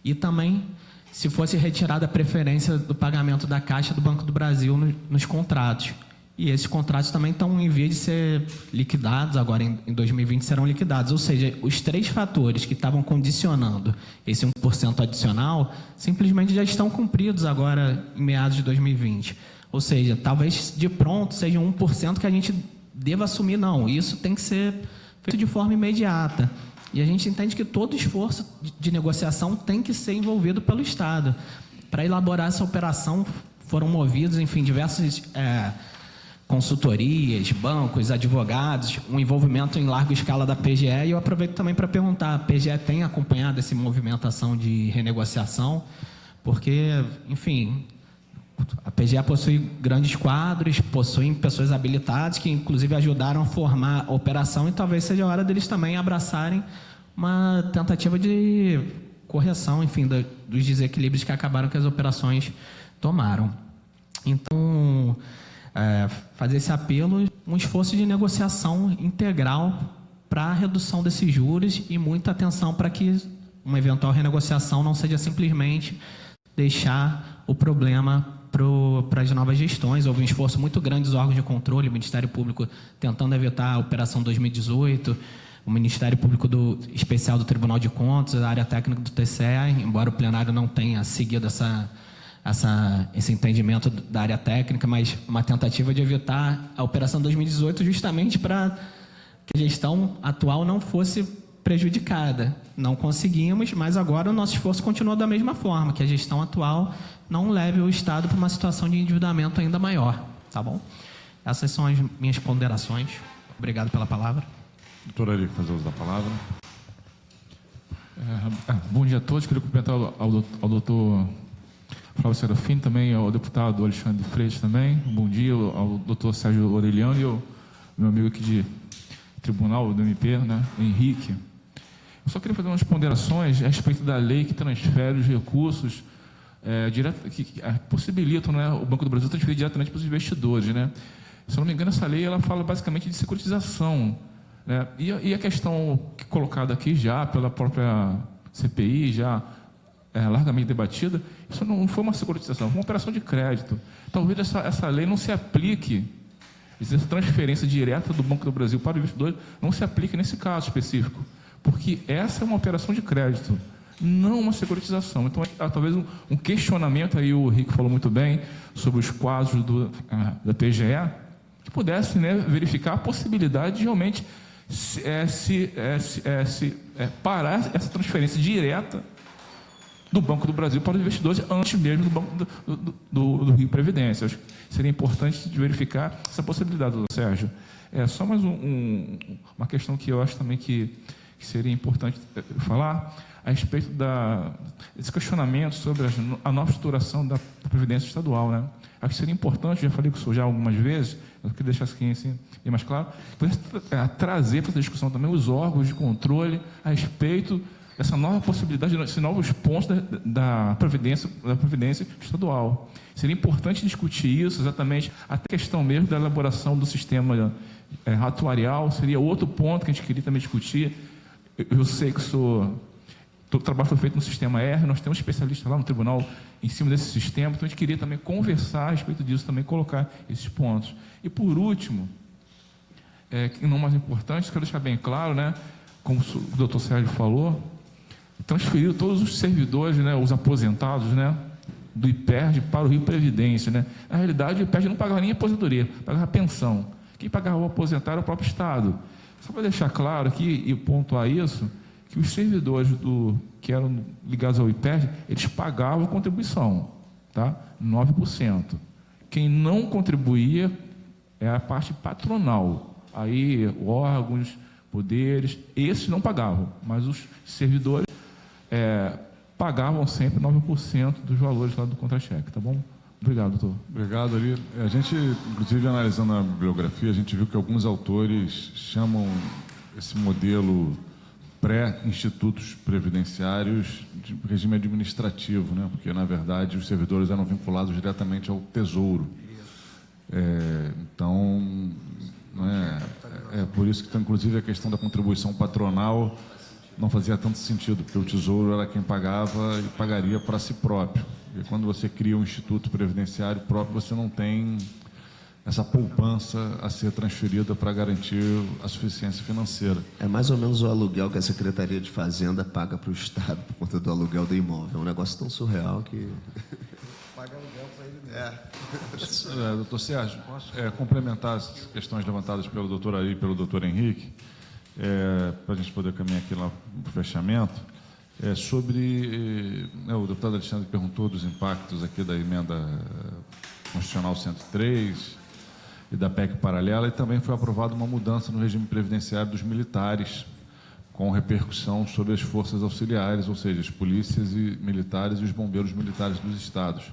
E também, se fosse retirada a preferência do pagamento da Caixa do Banco do Brasil nos contratos. E esses contratos também estão em via de ser liquidados, agora em 2020 serão liquidados. Ou seja, os 3 fatores que estavam condicionando esse 1% adicional simplesmente já estão cumpridos agora em meados de 2020. Ou seja, talvez de pronto seja 1% que a gente deva assumir, não. Isso tem que ser feito de forma imediata. E a gente entende que todo esforço de negociação tem que ser envolvido pelo Estado. Para elaborar essa operação foram movidos, enfim, diversos consultorias, bancos, advogados, um envolvimento em larga escala da PGE, e eu aproveito também para perguntar, a PGE tem acompanhado essa movimentação de renegociação? Porque, enfim, a PGE possui grandes quadros, possui pessoas habilitadas que, inclusive, ajudaram a formar a operação, e talvez seja a hora deles também abraçarem uma tentativa de correção, enfim, dos desequilíbrios que acabaram que as operações tomaram. Então, fazer esse apelo, um esforço de negociação integral para a redução desses juros e muita atenção para que uma eventual renegociação não seja simplesmente deixar o problema para as novas gestões. Houve um esforço muito grande dos órgãos de controle, o Ministério Público tentando evitar a Operação 2018, o Ministério Público Especial do Tribunal de Contas, a área técnica do TCE, embora o plenário não tenha seguido esse entendimento da área técnica, mas uma tentativa de evitar a Operação 2018 justamente para que a gestão atual não fosse prejudicada. Não conseguimos, mas agora o nosso esforço continua da mesma forma, que a gestão atual não leve o Estado para uma situação de endividamento ainda maior. Tá bom? Essas são as minhas ponderações. Obrigado pela palavra. Doutor Ari, fazer uso da palavra. Bom dia a todos. Queria cumprimentar ao doutor Flávio Serafim, também ao deputado Alexandre Freitas também. Bom dia ao doutor Sérgio Oreliano e ao meu amigo aqui de tribunal do MP, né, Henrique. Eu só queria fazer umas ponderações a respeito da lei que transfere os recursos que possibilitam, né, o Banco do Brasil transferir diretamente para os investidores, né? Se eu não me engano, essa lei ela fala basicamente de securitização, né? E a questão colocada aqui já pela própria CPI, já largamente debatida, isso não foi uma securitização, foi uma operação de crédito. Talvez essa lei não se aplique, essa transferência direta do Banco do Brasil para o investidor não se aplique nesse caso específico, porque essa é uma operação de crédito, não uma securitização. Então, talvez um questionamento, aí o Rick falou muito bem, sobre os quadros da PGE, que pudesse, né, verificar a possibilidade de realmente parar essa transferência direta do Banco do Brasil para os investidores antes mesmo do Banco do Rio Previdência. Acho que seria importante de verificar essa possibilidade, doutor Sérgio. Só mais uma questão que eu acho também que seria importante falar. a respeito desse questionamento sobre a nova estruturação da Previdência Estadual, né? Acho que seria importante, já falei com o senhor já algumas vezes, eu queria deixar isso aqui assim, bem mais claro, trazer para essa discussão também os órgãos de controle a respeito dessa nova possibilidade, desses novos pontos da Previdência Estadual. Seria importante discutir isso, exatamente, até a questão mesmo da elaboração do sistema atuarial, seria outro ponto que a gente queria também discutir. Eu sei que todo o trabalho foi feito no sistema R, nós temos especialistas lá no tribunal em cima desse sistema, então a gente queria também conversar a respeito disso, também colocar esses pontos. E por último, e não mais importante, quero deixar bem claro, né, como o doutor Sérgio falou, transferiu todos os servidores, né, os aposentados, né, do IPERJ para o Rio Previdência, né. Na realidade, o IPERJ não pagava nem aposentadoria, pagava pensão. Quem pagava o aposentado era o próprio Estado. Só para deixar claro aqui e pontuar isso, que os servidores que eram ligados ao IPERJ, eles pagavam contribuição, tá? 9%. Quem não contribuía é a parte patronal. Aí, órgãos, poderes, esses não pagavam, mas os servidores pagavam sempre 9% dos valores lá do contra-cheque, tá bom? Obrigado, doutor. Obrigado, Ari. A gente, inclusive, analisando a bibliografia, a gente viu que alguns autores chamam esse modelo pré-institutos previdenciários de regime administrativo, né? Porque, na verdade, os servidores eram vinculados diretamente ao Tesouro. Então, é por isso que, inclusive, a questão da contribuição patronal não fazia tanto sentido, porque o Tesouro era quem pagava e pagaria para si próprio. E quando você cria um instituto previdenciário próprio, você não tem essa poupança a ser transferida para garantir a suficiência financeira. É mais ou menos o aluguel que a Secretaria de Fazenda paga para o Estado por conta do aluguel do imóvel. É um negócio tão surreal que... Paga aluguel para ele mesmo. Doutor Sérgio, complementar as questões levantadas pelo doutor Ari e pelo doutor Henrique, para a gente poder caminhar aqui lá para o fechamento, sobre... o deputado Alexandre perguntou dos impactos aqui da emenda constitucional 103 e da PEC paralela, e também foi aprovada uma mudança no regime previdenciário dos militares, com repercussão sobre as forças auxiliares, ou seja, as polícias e militares e os bombeiros militares dos estados.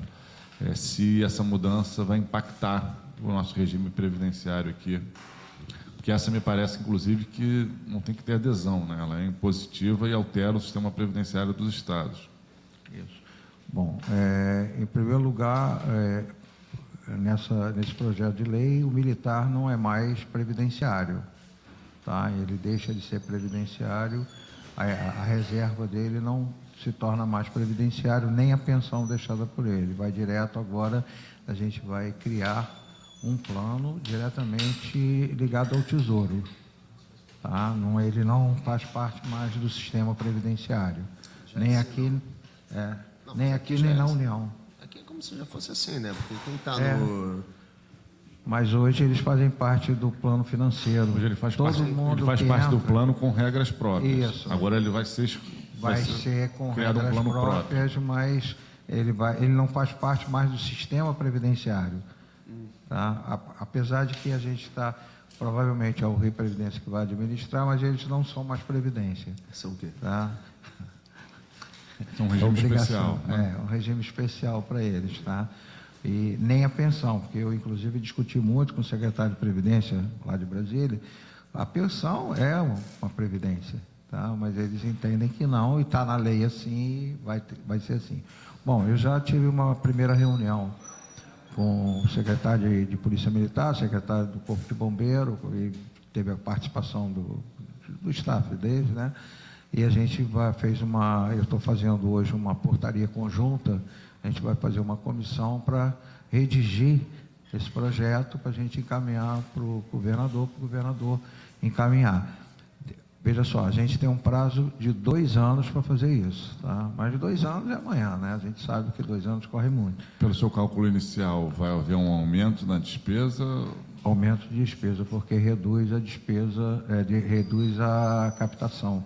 Se essa mudança vai impactar o nosso regime previdenciário aqui, porque essa me parece, inclusive, que não tem que ter adesão, né? Ela é impositiva e altera o sistema previdenciário dos estados. Isso. Bom, em primeiro lugar, nesse projeto de lei, o militar não é mais previdenciário, tá? Ele deixa de ser previdenciário, a reserva dele não se torna mais previdenciário, nem a pensão deixada por ele. Vai direto agora, a gente vai criar um plano diretamente ligado ao Tesouro, tá? Ele não faz parte mais do sistema previdenciário, nem aqui, nem na União. Aqui é como se já fosse assim, né? Porque quem está no... Mas hoje eles fazem parte do plano financeiro. Hoje ele faz parte do plano com regras próprias. Isso. Agora ele vai ser com criado regras um plano próprias, próprio. mas ele não faz parte mais do sistema previdenciário. Tá? Apesar de que a gente está, provavelmente é o Rio Previdência que vai administrar, mas eles não são mais previdência. São o quê? Tá? É um regime especial. Né? Um regime especial para eles, tá? E nem a pensão, porque eu, inclusive, discuti muito com o secretário de Previdência lá de Brasília. A pensão é uma previdência, tá? Mas eles entendem que não, e está na lei assim, vai ser assim. Bom, eu já tive uma primeira reunião com o secretário de Polícia Militar, secretário do Corpo de Bombeiro, e teve a participação do staff deles, né? E a gente eu estou fazendo hoje uma portaria conjunta, a gente vai fazer uma comissão para redigir esse projeto, para a gente encaminhar para o governador encaminhar. Veja só, a gente tem um prazo de 2 anos para fazer isso, tá? Mais de 2 anos é amanhã, né? A gente sabe que 2 anos corre muito. Pelo seu cálculo inicial, vai haver um aumento na despesa? Aumento de despesa, porque reduz a despesa, reduz a captação.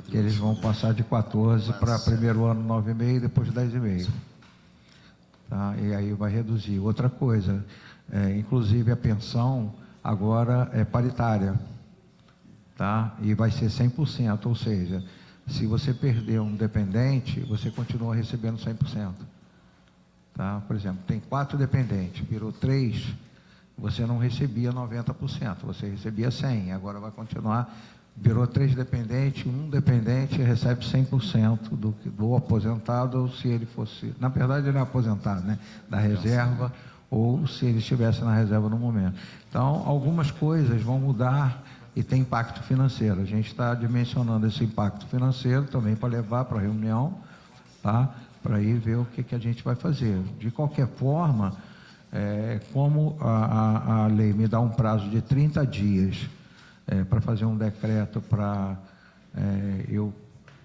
Que eles vão passar de 14 para primeiro ano 9,5 e depois 10,5. Tá? E aí vai reduzir. Outra coisa, inclusive a pensão agora é paritária, tá? E vai ser 100%, ou seja, se você perder um dependente, você continua recebendo 100%. Tá? Por exemplo, tem 4 dependentes, virou 3, você não recebia 90%, você recebia 100%, agora vai continuar, virou 3 dependentes, um dependente recebe 100% do aposentado, ou se ele fosse, na verdade ele é aposentado, né? Da reserva, ou se ele estivesse na reserva no momento. Então, algumas coisas vão mudar e tem impacto financeiro. A gente está dimensionando esse impacto financeiro também para levar para a reunião, tá? Para ir ver o que a gente vai fazer. De qualquer forma, como a lei me dá um prazo de 30 dias para fazer um decreto para eu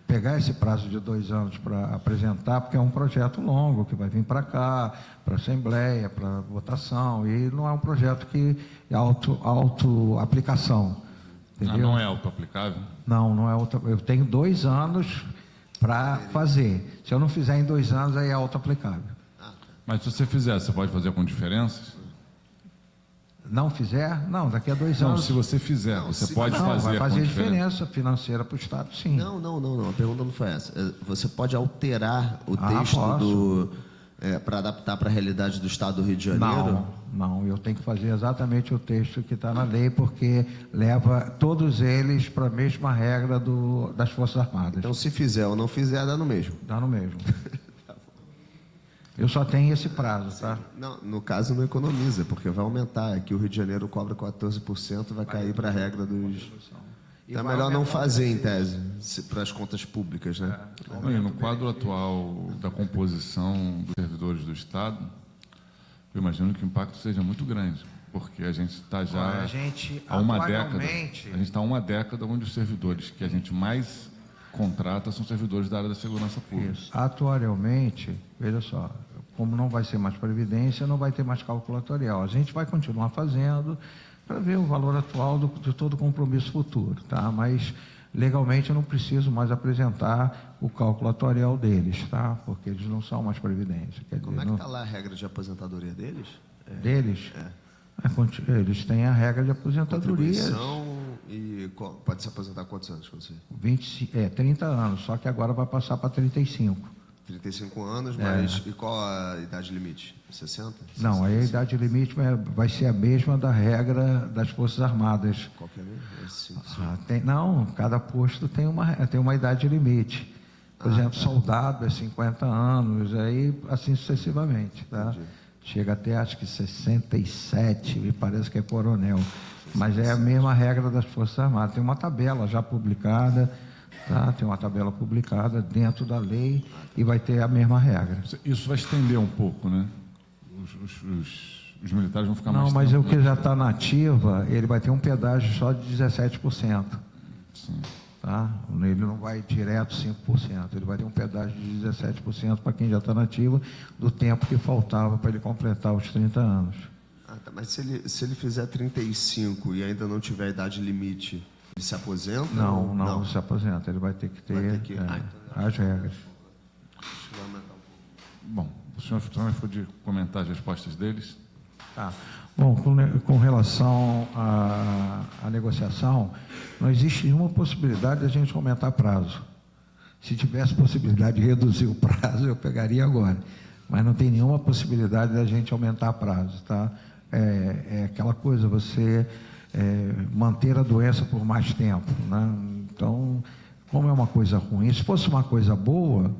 pegar esse prazo de 2 anos para apresentar, porque é um projeto longo que vai vir para cá, para a Assembleia, para votação, e não é um projeto que é auto-aplicação. Não é auto-aplicável? Não é auto. Eu tenho 2 anos para fazer. Se eu não fizer em 2 anos, aí é auto-aplicável. Mas se você fizer, você pode fazer com diferenças? Não fizer? Não, daqui a 2 Não, anos. se você fizer, você pode fazer vai fazer com diferença financeira para o Estado, sim. Não, a pergunta não foi essa. Você pode alterar o texto para adaptar para a realidade do Estado do Rio de Janeiro? Não, eu tenho que fazer exatamente o texto que está na lei, porque leva todos eles para a mesma regra das Forças Armadas. Então, se fizer ou não fizer, dá no mesmo. Dá no mesmo. Eu só tenho esse prazo, tá? Não, no caso não economiza, porque vai aumentar. Aqui o Rio de Janeiro cobra 14%, vai cair para a regra dos... Então é melhor não fazer, em tese, para as contas públicas, né? No quadro atual da composição dos servidores do Estado, eu imagino que o impacto seja muito grande, porque a gente está já há uma década. A gente está há uma década onde os servidores que a gente mais contrata são servidores da área da segurança pública. Isso. Atualmente, veja só, como não vai ser mais previdência, não vai ter mais calculatorial. A gente vai continuar fazendo para ver o valor atual de todo compromisso futuro, tá? Mas legalmente eu não preciso mais apresentar o calculatorial deles, tá? Porque eles não são mais previdência. Como é que está lá a regra de aposentadoria deles? Deles? Eles têm a regra de aposentadoria. E pode se aposentar quantos anos, você? 30 anos, só que agora vai passar para 35. 35 anos, mas e qual a idade limite? 60? Não, aí a idade limite vai ser a mesma da regra das Forças Armadas. Qual que é mesmo? Não, cada posto tem uma idade limite. Por exemplo, soldado é 50 anos, aí assim sucessivamente, tá? Chega até acho que 67, me parece que é coronel. Mas é a mesma regra das Forças Armadas. Tem uma tabela já publicada, tá? Tem uma tabela publicada dentro da lei e vai ter a mesma regra. Isso vai estender um pouco, né? Os militares vão ficar mais... Não, mas o que já está na ativa, ele vai ter um pedágio só de 17%. Sim. Tá? Ele não vai direto 5%, ele vai ter um pedágio de 17% para quem já está na ativa, do tempo que faltava para ele completar os 30 anos. Tá, mas se ele fizer 35 e ainda não tiver idade limite, ele se aposenta? Não se aposenta, ele vai ter que ter as regras. Bom, o senhor também foi de comentar as respostas deles? Tá. Bom, com relação à negociação, não existe nenhuma possibilidade de a gente aumentar prazo. Se tivesse possibilidade de reduzir o prazo, eu pegaria agora. Mas não tem nenhuma possibilidade da gente aumentar prazo, tá? É aquela coisa, você manter a doença por mais tempo, né? Então, como é uma coisa ruim, se fosse uma coisa boa,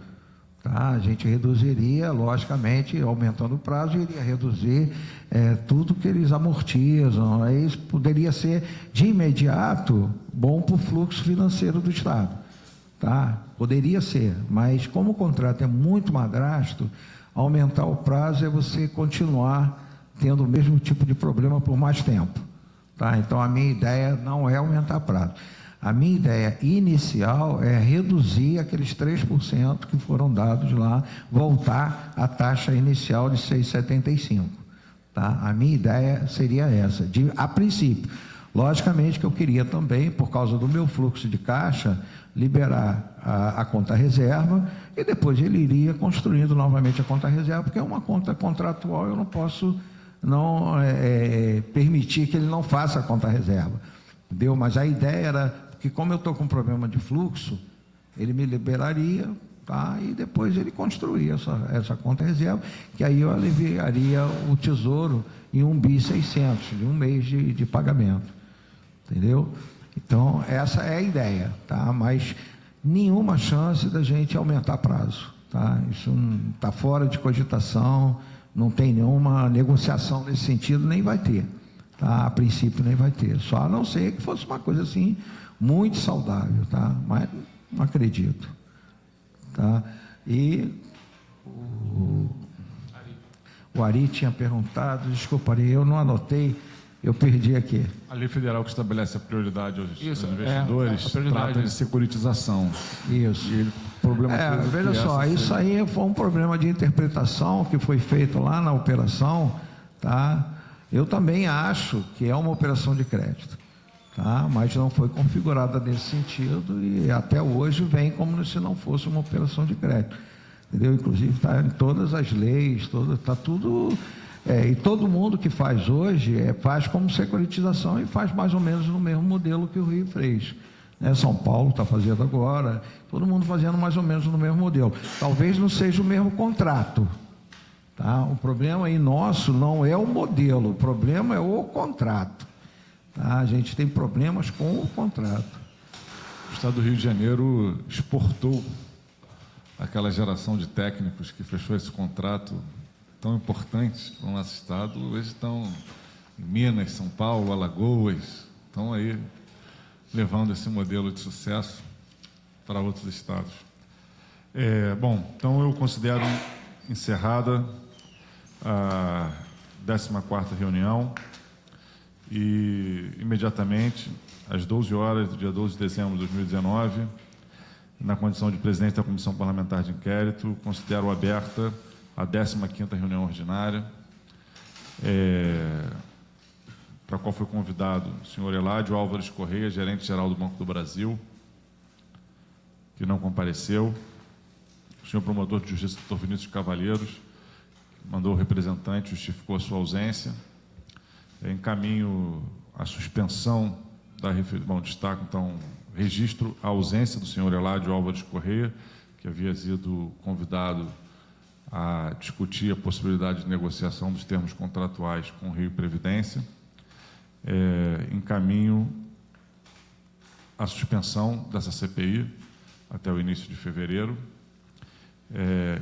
tá, a gente reduziria, logicamente, aumentando o prazo, iria reduzir tudo que eles amortizam. Aí isso poderia ser, de imediato, bom para o fluxo financeiro do Estado. Tá? Poderia ser, mas como o contrato é muito madrasto, aumentar o prazo é você continuar tendo o mesmo tipo de problema por mais tempo. Tá? Então, a minha ideia não é aumentar prazo. A minha ideia inicial é reduzir aqueles 3% que foram dados lá, voltar à taxa inicial de 6,75. Tá? A minha ideia seria essa, a princípio. Logicamente que eu queria também, por causa do meu fluxo de caixa, liberar a conta reserva e depois ele iria construindo novamente a conta reserva, porque é uma conta contratual, eu não posso permitir que ele não faça a conta reserva. Entendeu? Mas a ideia era que, como eu estou com problema de fluxo, ele me liberaria, tá? E depois ele construía essa conta reserva, que aí eu aliviaria o Tesouro em 1.600.000, de um mês de pagamento, entendeu? Então, essa é a ideia, tá? Mas nenhuma chance da gente aumentar prazo, tá? Isso está fora de cogitação, não tem nenhuma negociação nesse sentido, nem vai ter, tá? A princípio nem vai ter, só a não ser que fosse uma coisa assim muito saudável, tá? Mas não acredito, tá? E o Ari tinha perguntado, desculpa, Ari, eu não anotei, eu perdi aqui. A lei federal que estabelece a prioridade aos Isso, investidores a prioridade. trata de securitização. Isso. E o problema todo veja que só, essa isso aí foi um problema de interpretação que foi feito lá na operação, tá? Eu também acho que é uma operação de crédito, tá? Mas não foi configurada nesse sentido e até hoje vem como se não fosse uma operação de crédito, entendeu? Inclusive está em todas as leis, está tudo... e todo mundo que faz hoje faz como securitização e faz mais ou menos no mesmo modelo que o Rio fez, né? São Paulo está fazendo agora, todo mundo fazendo mais ou menos no mesmo modelo. Talvez não seja o mesmo contrato, tá? O problema aí nosso não é o modelo, o problema é o contrato, tá? A gente tem problemas com o contrato. O Estado do Rio de Janeiro exportou aquela geração de técnicos que fechou esse contrato tão importantes para o nosso Estado, hoje estão em Minas, São Paulo, Alagoas, estão aí levando esse modelo de sucesso para outros estados. Bom, então eu considero encerrada a 14ª reunião e imediatamente, às 12 horas do dia 12 de dezembro de 2019, na condição de presidente da Comissão Parlamentar de Inquérito, considero aberta a 15ª reunião ordinária, para a qual foi convidado o senhor Eládio Álvares Correia, gerente-geral do Banco do Brasil, que não compareceu, o senhor promotor de justiça, doutor Vinícius Cavalheiros, que mandou o representante, justificou a sua ausência. Encaminho a suspensão da referida. Bom, destaco, então, registro a ausência do senhor Eládio Álvares Correia, que havia sido convidado a discutir a possibilidade de negociação dos termos contratuais com o Rio Previdência. Encaminho a suspensão dessa CPI até o início de fevereiro.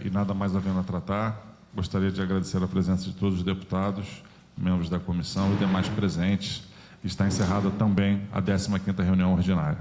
E nada mais havendo a tratar, gostaria de agradecer a presença de todos os deputados, membros da comissão e demais presentes. Está encerrada também a 15ª reunião ordinária.